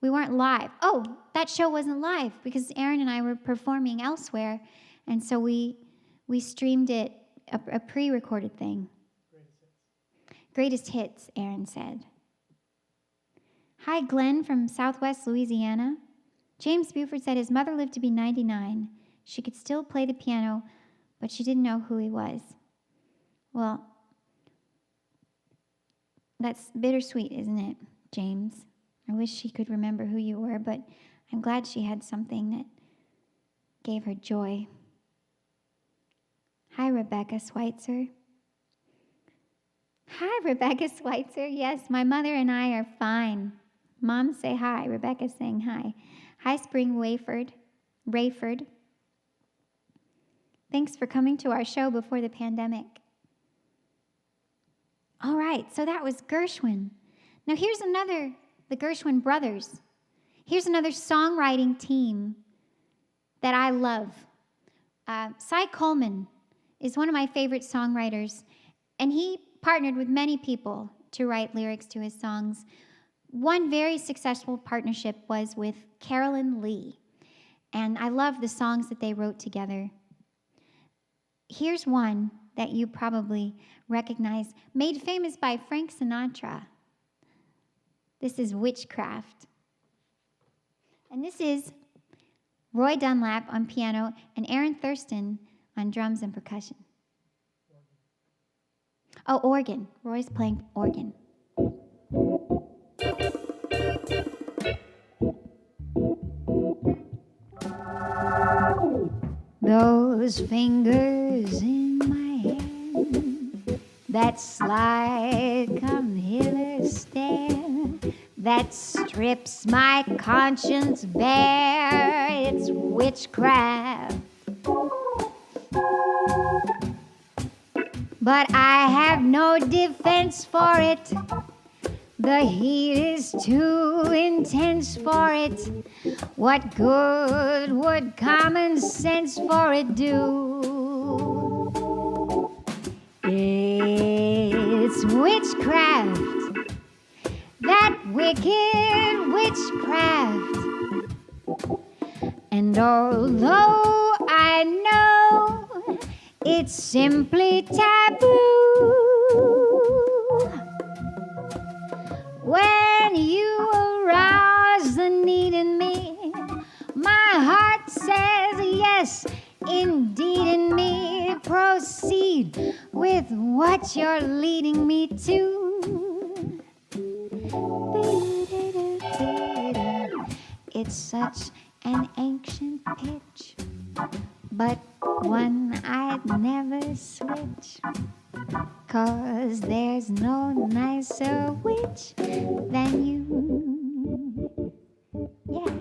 We weren't live. Oh, that show wasn't live because Aaron and I were performing elsewhere, and so we streamed it, a pre-recorded thing. Greatest hits, Aaron said. Hi, Glenn from Southwest Louisiana. James Buford said his mother lived to be 99. She could still play the piano, but she didn't know who he was. Well, that's bittersweet, isn't it, James? I wish she could remember who you were, but I'm glad she had something that gave her joy. Hi, Rebecca Schweitzer. Hi, Rebecca Schweitzer. Yes, my mother and I are fine. Mom, say hi. Rebecca's saying hi. Hi, Spring Rayford. Thanks for coming to our show before the pandemic. All right, so that was Gershwin. Now here's another, the Gershwin brothers. Here's another songwriting team that I love. Cy Coleman is one of my favorite songwriters, and he partnered with many people to write lyrics to his songs. One very successful partnership was with Carolyn Lee, and I love the songs that they wrote together. Here's one that you probably recognize, made famous by Frank Sinatra. This is Witchcraft. And this is Roy Dunlap on piano and Aaron Thurston on drums and percussion. Oh, organ. Roy's playing organ. Those fingers in my hand that slide, come hither, stare, that strips my conscience bare. It's witchcraft. But I have no defense for it. The heat is too intense for it. What good would common sense for it do? It's witchcraft, that wicked witchcraft. And although I know it's simply taboo, when you arouse the need in me, my heart says yes, indeed in me. Proceed with what you're leading me to. It's such an ancient pitch, but one I'd never switch. 'Cause there's no nicer witch than you. Yeah.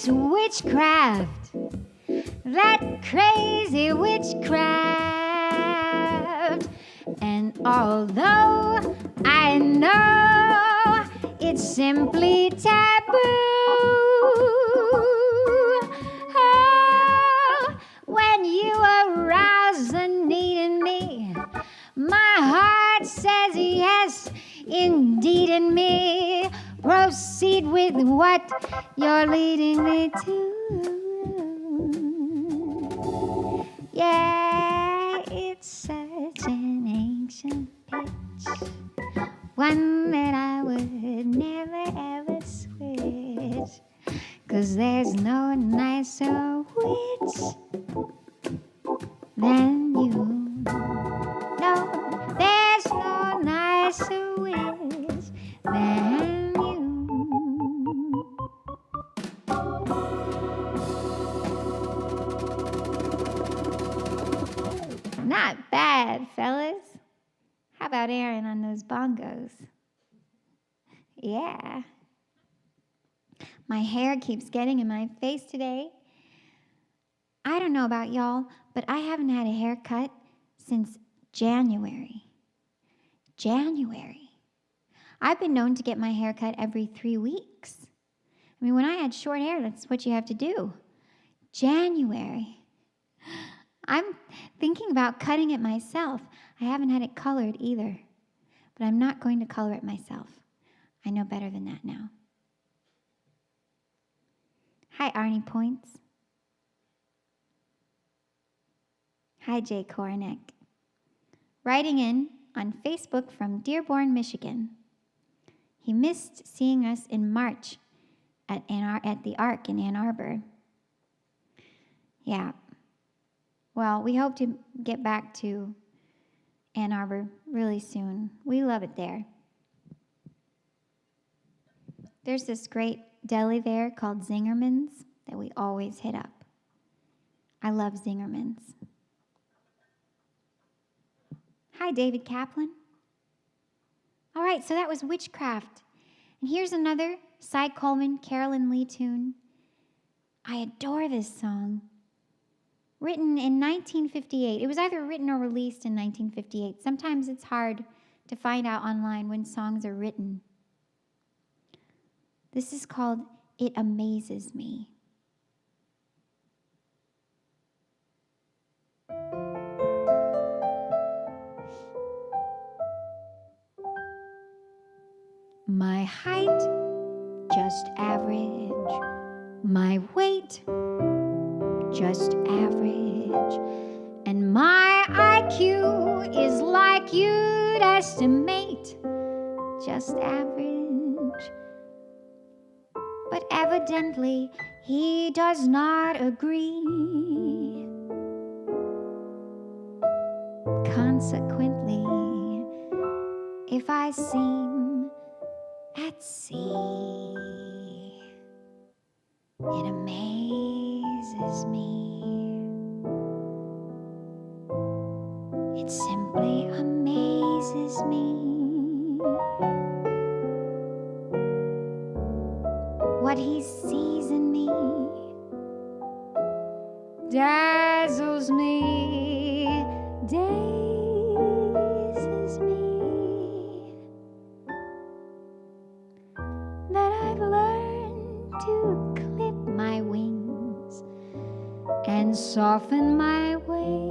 Witchcraft, that crazy witchcraft. And although I know it's simply taboo, oh, when you arouse the need in me, my heart says yes, indeed in me. Proceed with what you're leading me to. Yeah, it's such an ancient pitch, one that I would never ever switch. 'Cause there's no nicer witch than you. No, there's no nicer wish than you. Not bad, fellas. How about Aaron on those bongos? Yeah. My hair keeps getting in my face today. I don't know about y'all, but I haven't had a haircut since January. I've been known to get my hair cut every 3 weeks. I mean, when I had short hair, that's what you have to do. January. I'm thinking about cutting it myself. I haven't had it colored either, but I'm not going to color it myself. I know better than that now. Hi, Arnie Points. Hi, Jay Koronek. Writing in on Facebook from Dearborn, Michigan. He missed seeing us in March at the Ark in Ann Arbor. Yeah. Well, we hope to get back to Ann Arbor really soon. We love it there. There's this great deli there called Zingerman's that we always hit up. I love Zingerman's. Hi, David Kaplan. All right, so that was Witchcraft. And here's another Cy Coleman, Carolyn Lee tune. I adore this song. Written in 1958. It was either written or released in 1958. Sometimes it's hard to find out online when songs are written. This is called It Amazes Me. My height, just average. My weight, just average. And my IQ is like you'd estimate, just average. But evidently, he does not agree. Consequently, if I seem at sea, it amazes me. It simply amazes me. What he sees in me dazzles me, dazes me. That I've learned to clip my wings and soften my ways.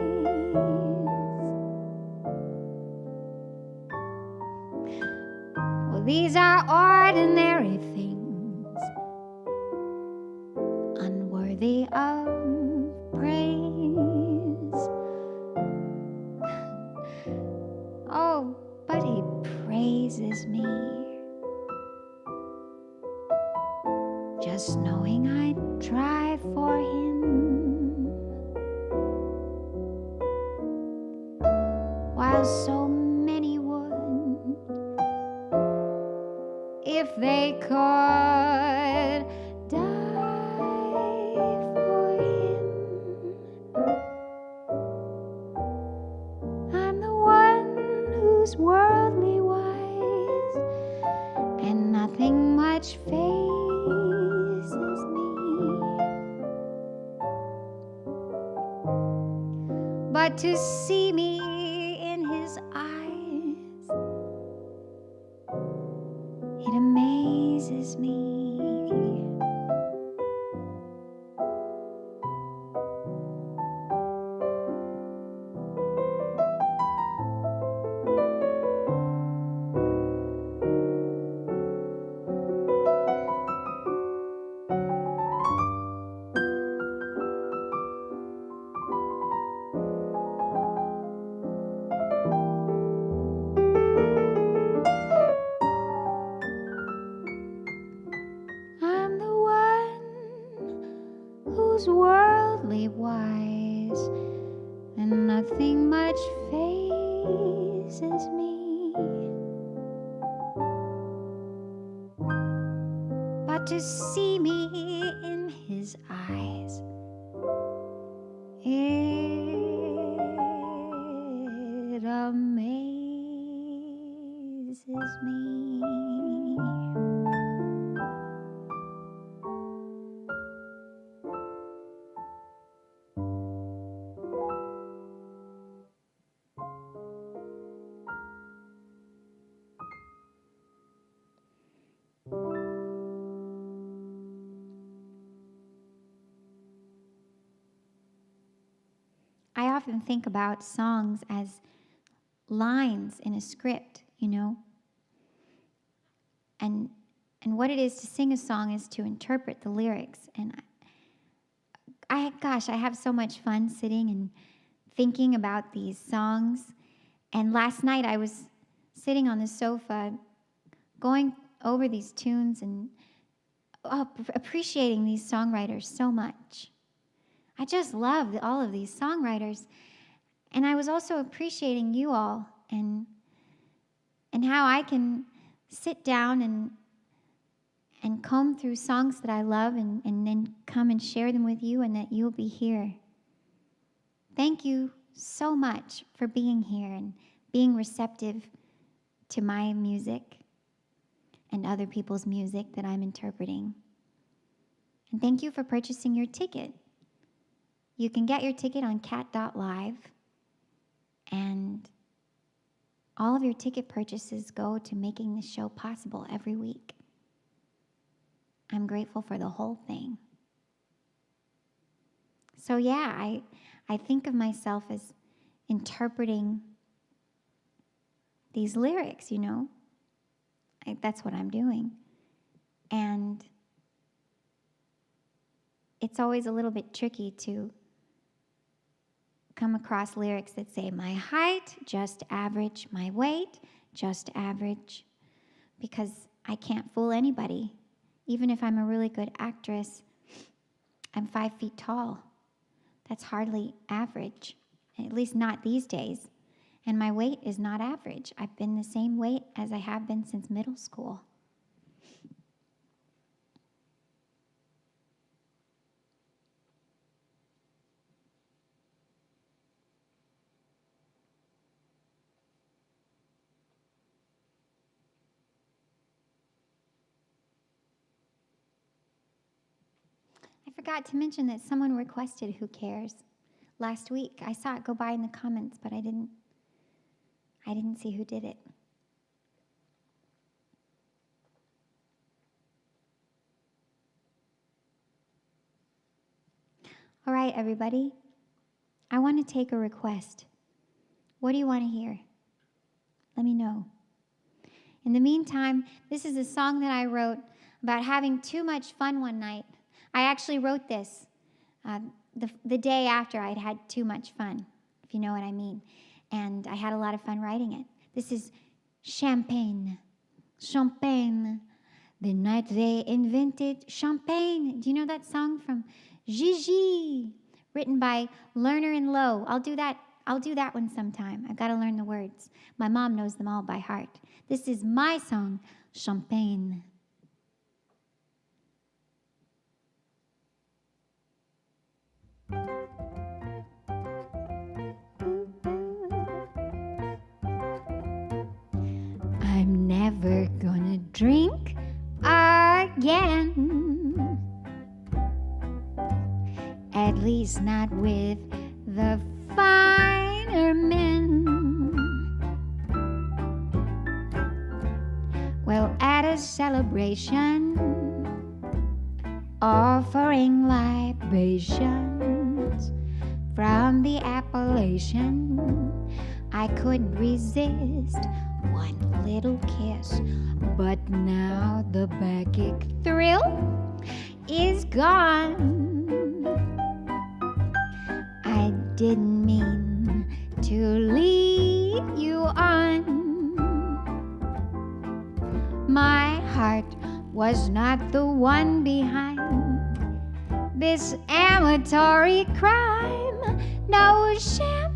Well, these are ordinary things, unworthy of praise. Oh, but he praises me. Just knowing I'd try for him, while so many would, if they could, die for him. I'm the one who's worldly wise, and nothing much phases me. But to see me in his eyes, it amazes me. I'm the one who's worldly wise, and nothing much fazes me. But to see me in his eyes, it amazes me. I often think about songs as lines in a script, you know. And what it is to sing a song is to interpret the lyrics. And I have so much fun sitting and thinking about these songs. And last night I was sitting on the sofa going over these tunes and appreciating these songwriters so much. I just love all of these songwriters. And I was also appreciating you all and how I can sit down and comb through songs that I love and then come and share them with you, and that you'll be here. Thank you so much for being here and being receptive to my music and other people's music that I'm interpreting. And thank you for purchasing your ticket. You can get your ticket on cat.live, and all of your ticket purchases go to making this show possible every week. I'm grateful for the whole thing. So yeah, I think of myself as interpreting these lyrics, you know. That's what I'm doing. And it's always a little bit tricky to come across lyrics that say my height, just average, my weight, just average, because I can't fool anybody. Even if I'm a really good actress, I'm 5 feet tall. That's hardly average, at least not these days. And my weight is not average. I've been the same weight as I have been since middle school. I forgot to mention that someone requested Who Cares last week. I saw it go by in the comments, but I didn't see who did it. All right, everybody. I want to take a request. What do you want to hear? Let me know. In the meantime, this is a song that I wrote about having too much fun one night. I actually wrote this the day after I'd had too much fun, if you know what I mean. And I had a lot of fun writing it. This is Champagne. Champagne. The night they invented champagne. Do you know that song from Gigi? Written by Lerner and Lowe. I'll do that one sometime. I've got to learn the words. My mom knows them all by heart. This is my song, Champagne. I'm never gonna drink again, at least not with the finer men. Well, at a celebration, offering libations from the appellation, I couldn't resist one little kiss, but now the backache thrill is gone. I didn't mean to lead you on. My heart was not the one behind this amatory crime. No shame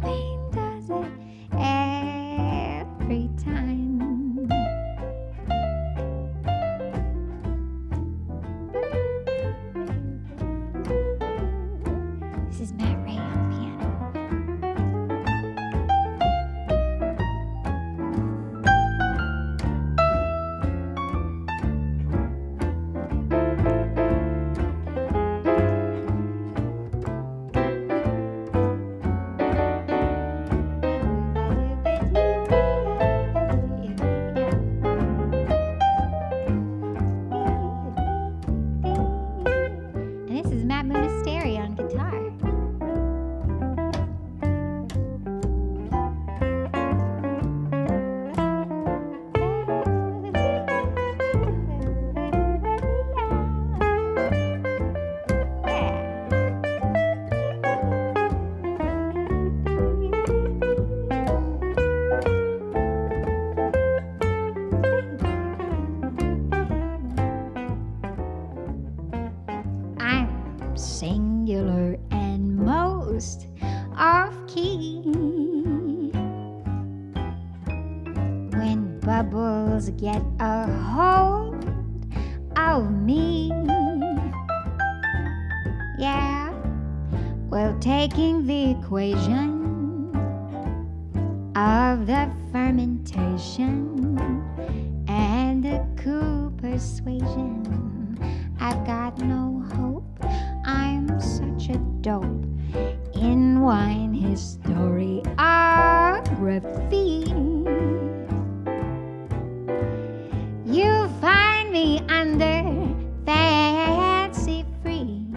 singular and most off-key. When bubbles get a hold of me, yeah, well, taking the equation of the fermentation and the coup persuasion, I've got no hope. I'm such a dope in wine historiography. You find me under fancy free.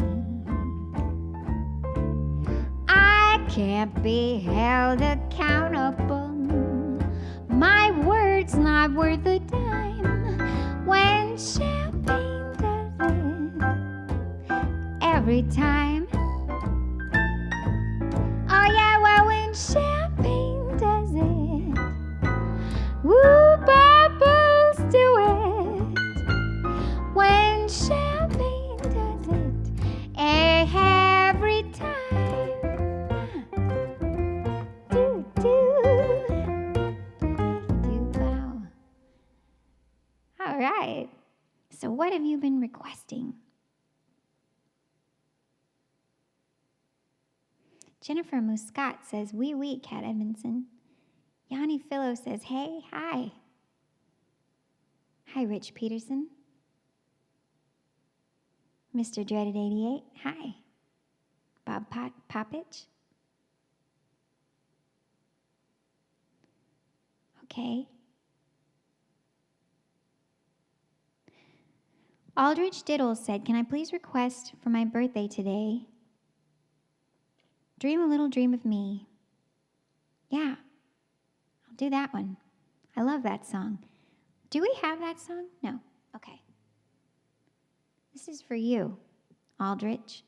I can't be held accountable. My word's not worth a dime when champagne does it every time. Oh yeah, well, when champagne does it, woo, bubbles do it. When champagne does it every time. Do, wow. All right. So what have you been requesting? Jennifer Muscat says, wee wee, Cat Edmonson. Yanni Philo says, hey, hi. Hi, Rich Peterson. Mr. Dreaded 88, hi. Bob Poppage. Okay. Aldrich Diddle said, can I please request for my birthday today, Dream a Little Dream of Me? Yeah, I'll do that one. I love that song. Do we have that song? No. Okay. This is for you, Aldrich.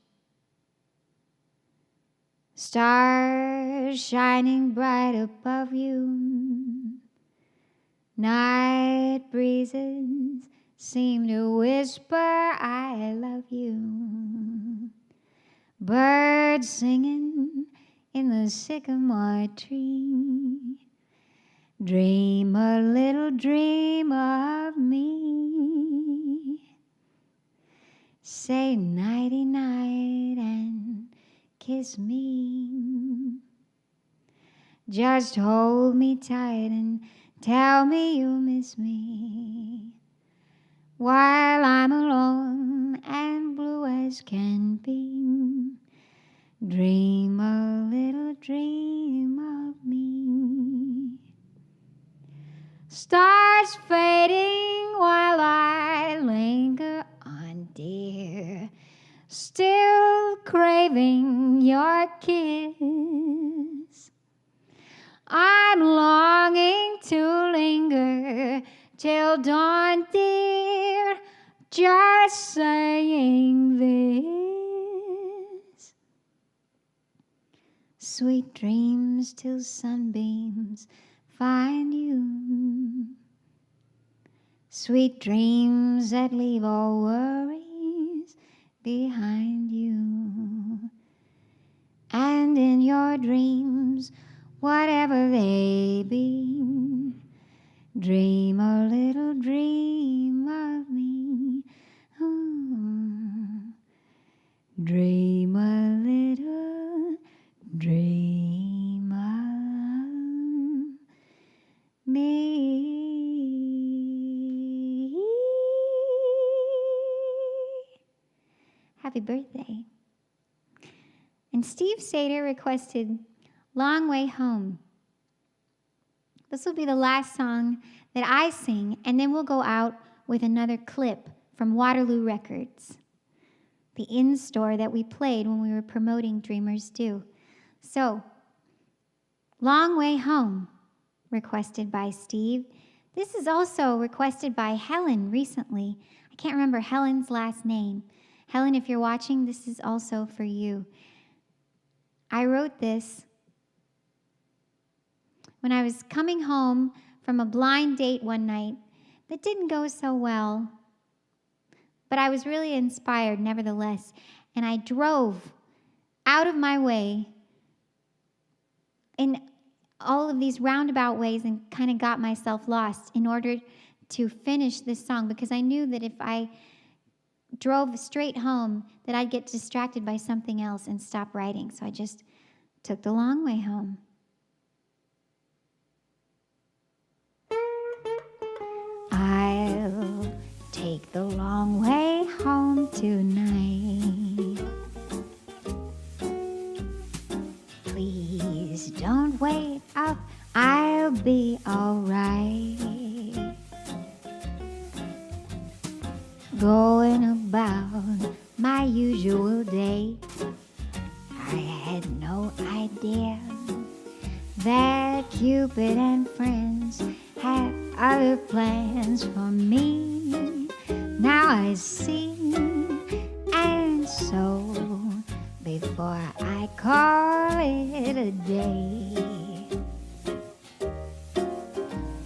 Stars shining bright above you. Night breezes seem to whisper, I love you. Birds singing in the sycamore tree. Dream a little dream of me. Say nighty night and kiss me. Just hold me tight and tell me you miss me. While I'm alone and blue as can be, dream a little dream of me. Stars fading while I linger on, dear, still craving your kiss. I'm longing to linger till dawn, dear, just saying this. Sweet dreams till sunbeams find you. Sweet dreams that leave all worries behind you. And in your dreams, whatever they be, dream a little dream of me. Ooh. Dream a little dream of me. Happy birthday. And Steve Sater requested Long Way Home. This will be the last song that I sing, and then we'll go out with another clip from Waterloo Records, the in-store that we played when we were promoting Dreamers Do. So, Long Way Home, requested by Steve. This is also requested by Helen recently. I can't remember Helen's last name. Helen, if you're watching, this is also for you. I wrote this when I was coming home from a blind date one night that didn't go so well. But I was really inspired nevertheless, and I drove out of my way in all of these roundabout ways and kind of got myself lost in order to finish this song, because I knew that if I drove straight home that I'd get distracted by something else and stop writing. So I just took the long way home. I'll take the long way home tonight. Please don't wait up, I'll be alright. Going about my usual day, I had no idea that Cupid and friends had other plans for me. Now I see, and so before I call it a day,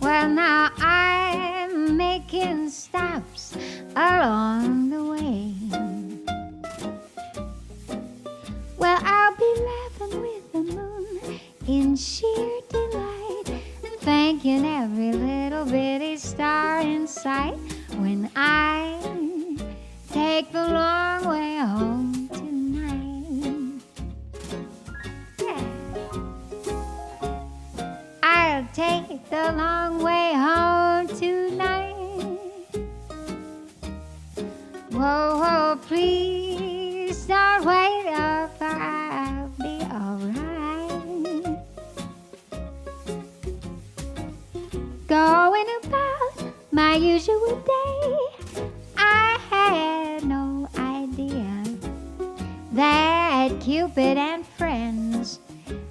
well, now I'm making stops along the way. Well, I'll be laughing with the moon in sheer delight, thanking every little bitty star in sight when I take the long way home tonight. Yeah. I'll take the long way home tonight. Whoa, whoa, please don't wait up, I'll be alright. Going about my usual day, I had no idea that Cupid and friends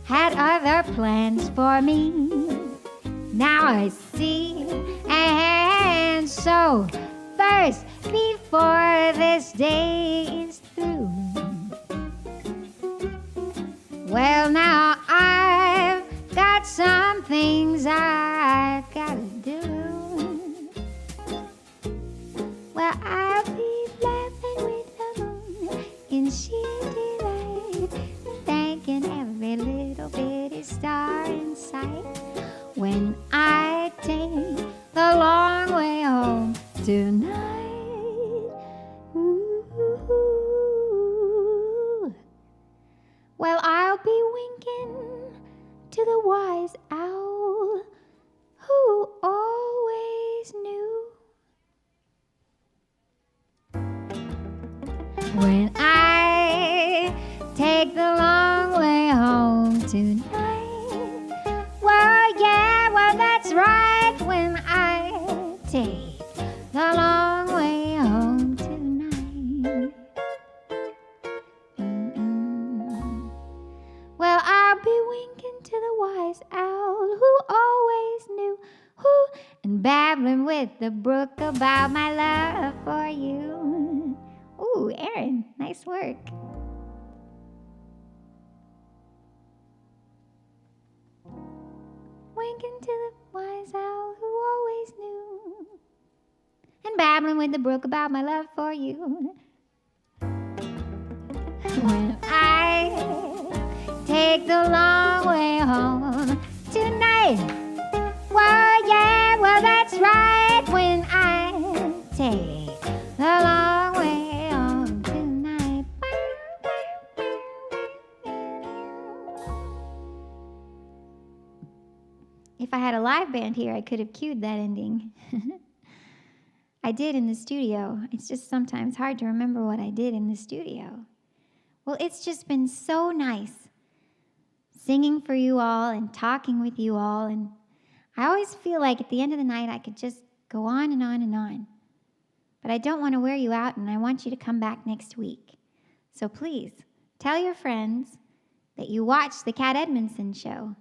had other plans for me. Now I see, and so first, before this day is through, well, now I've got some things I've got to do. Well, I'll be laughing with the moon in sheer delight, thanking every little bitty star in sight when I take the long way home tonight. Well, I'll be winking to the wise owl who always knew when I take the long way home tonight. Well, yeah, well, that's right, when I take the long way home tonight. Well, I'll be winking to the wise owl who always knew, who, and babbling with the brook about my love for you. Ooh, Aaron, nice work. Winking to the wise owl who always knew, and babbling with the brook about my love for you. When I take the long way home tonight. Well, yeah, well, that's right, when I take the long way home tonight. If I had a live band here, I could have cued that ending. I did in the studio. It's just sometimes hard to remember what I did in the studio. Well, it's just been so nice singing for you all and talking with you all. And I always feel like at the end of the night, I could just go on and on and on. But I don't want to wear you out, and I want you to come back next week. So please, tell your friends that you watched the Cat Edmonson show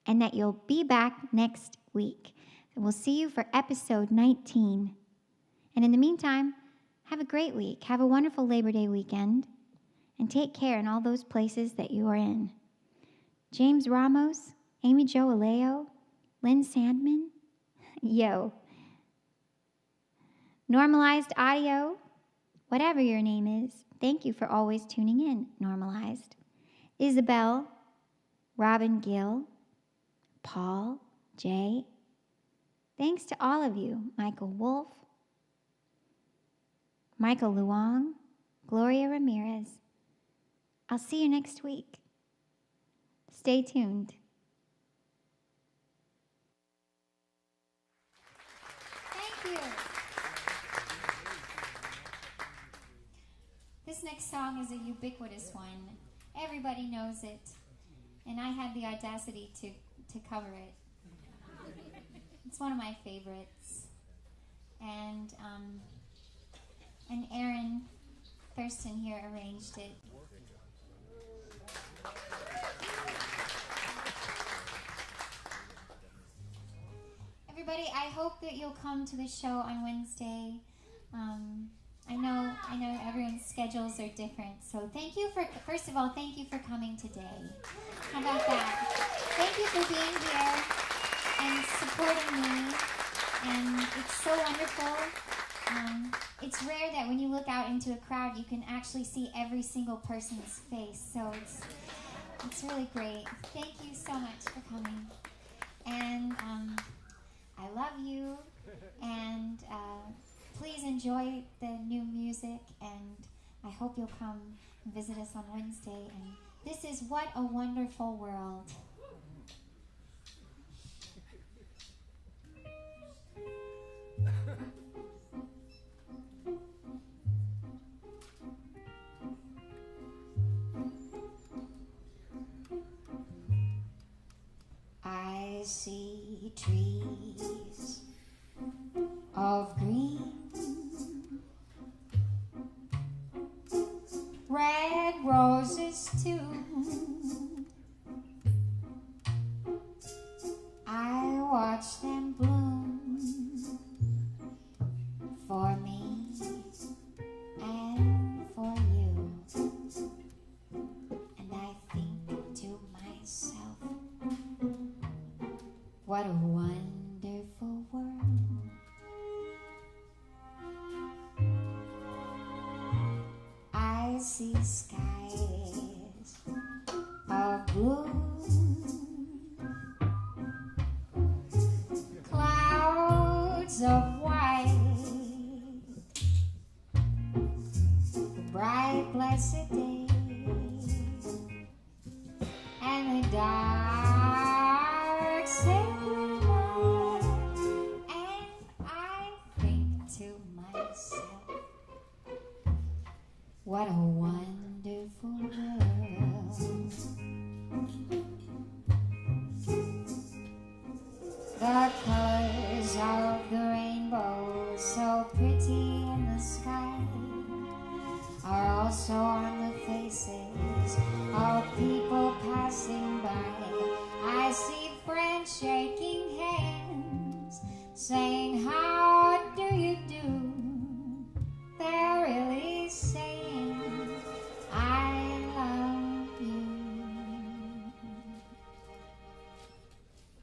and that you'll be back next week. And we'll see you for episode 19. And in the meantime, have a great week. Have a wonderful Labor Day weekend. And take care in all those places that you are in. James Ramos, Amy Jo Aleo, Lynn Sandman, yo. Normalized Audio, Whatever your name is, thank you for always tuning in, Normalized. Isabel, Robin Gill, Paul, Jay. Thanks to all of you, Michael Wolf, Michael Luong, Gloria Ramirez. I'll see you next week. Stay tuned. Thank you. This next song is a ubiquitous one. Everybody knows it. And I had the audacity to cover it. It's one of my favorites. And Aaron Thurston here arranged it. Everybody, I hope that you'll come to the show on Wednesday. I know everyone's schedules are different, so first of all, thank you for coming today. How about that? Thank you for being here and supporting me, and it's so wonderful. It's rare that when you look out into a crowd, you can actually see every single person's face, so it's really great. Thank you so much for coming, and I love you, and please enjoy the new music, and I hope you'll come and visit us on Wednesday. And this is What a Wonderful World. I see trees of green, red roses too. I watch them bloom for me and for you. And I think to myself, what a wonderful world. I see skies of blue, clouds of white, bright blessed day, and the dark sacred night. And I think to myself, what a wonderful world. The colors of the rainbow, so pretty in the sky, are also on the faces of people passing by. I see friends shaking hands, saying, how do you do? They're really saying, I love you.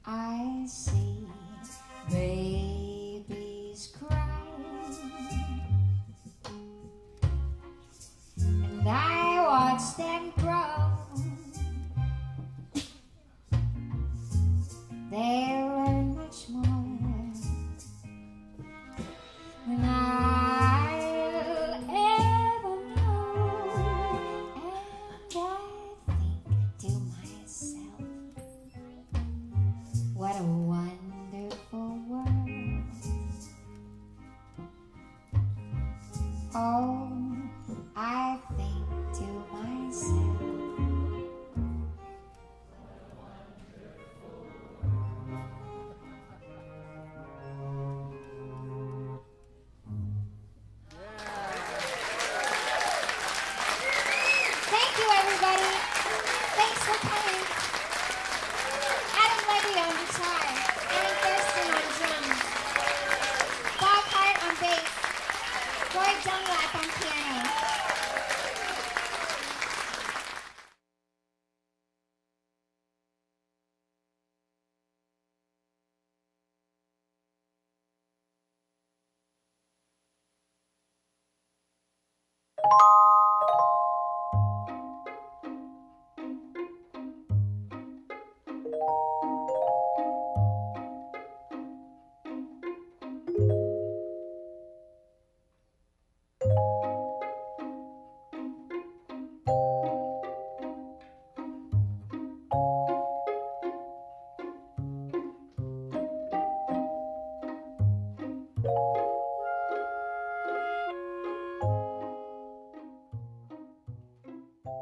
I see babies cry, and I watch them grow. They learn much more than I'll ever know. And I think to myself, what a wonderful world. Oh, I think to myself, thank you, everybody. Thanks for coming. Adam Levy on guitar, Aaron Thurston on drums, Bob Hart on bass, Roy Dunlap on piano.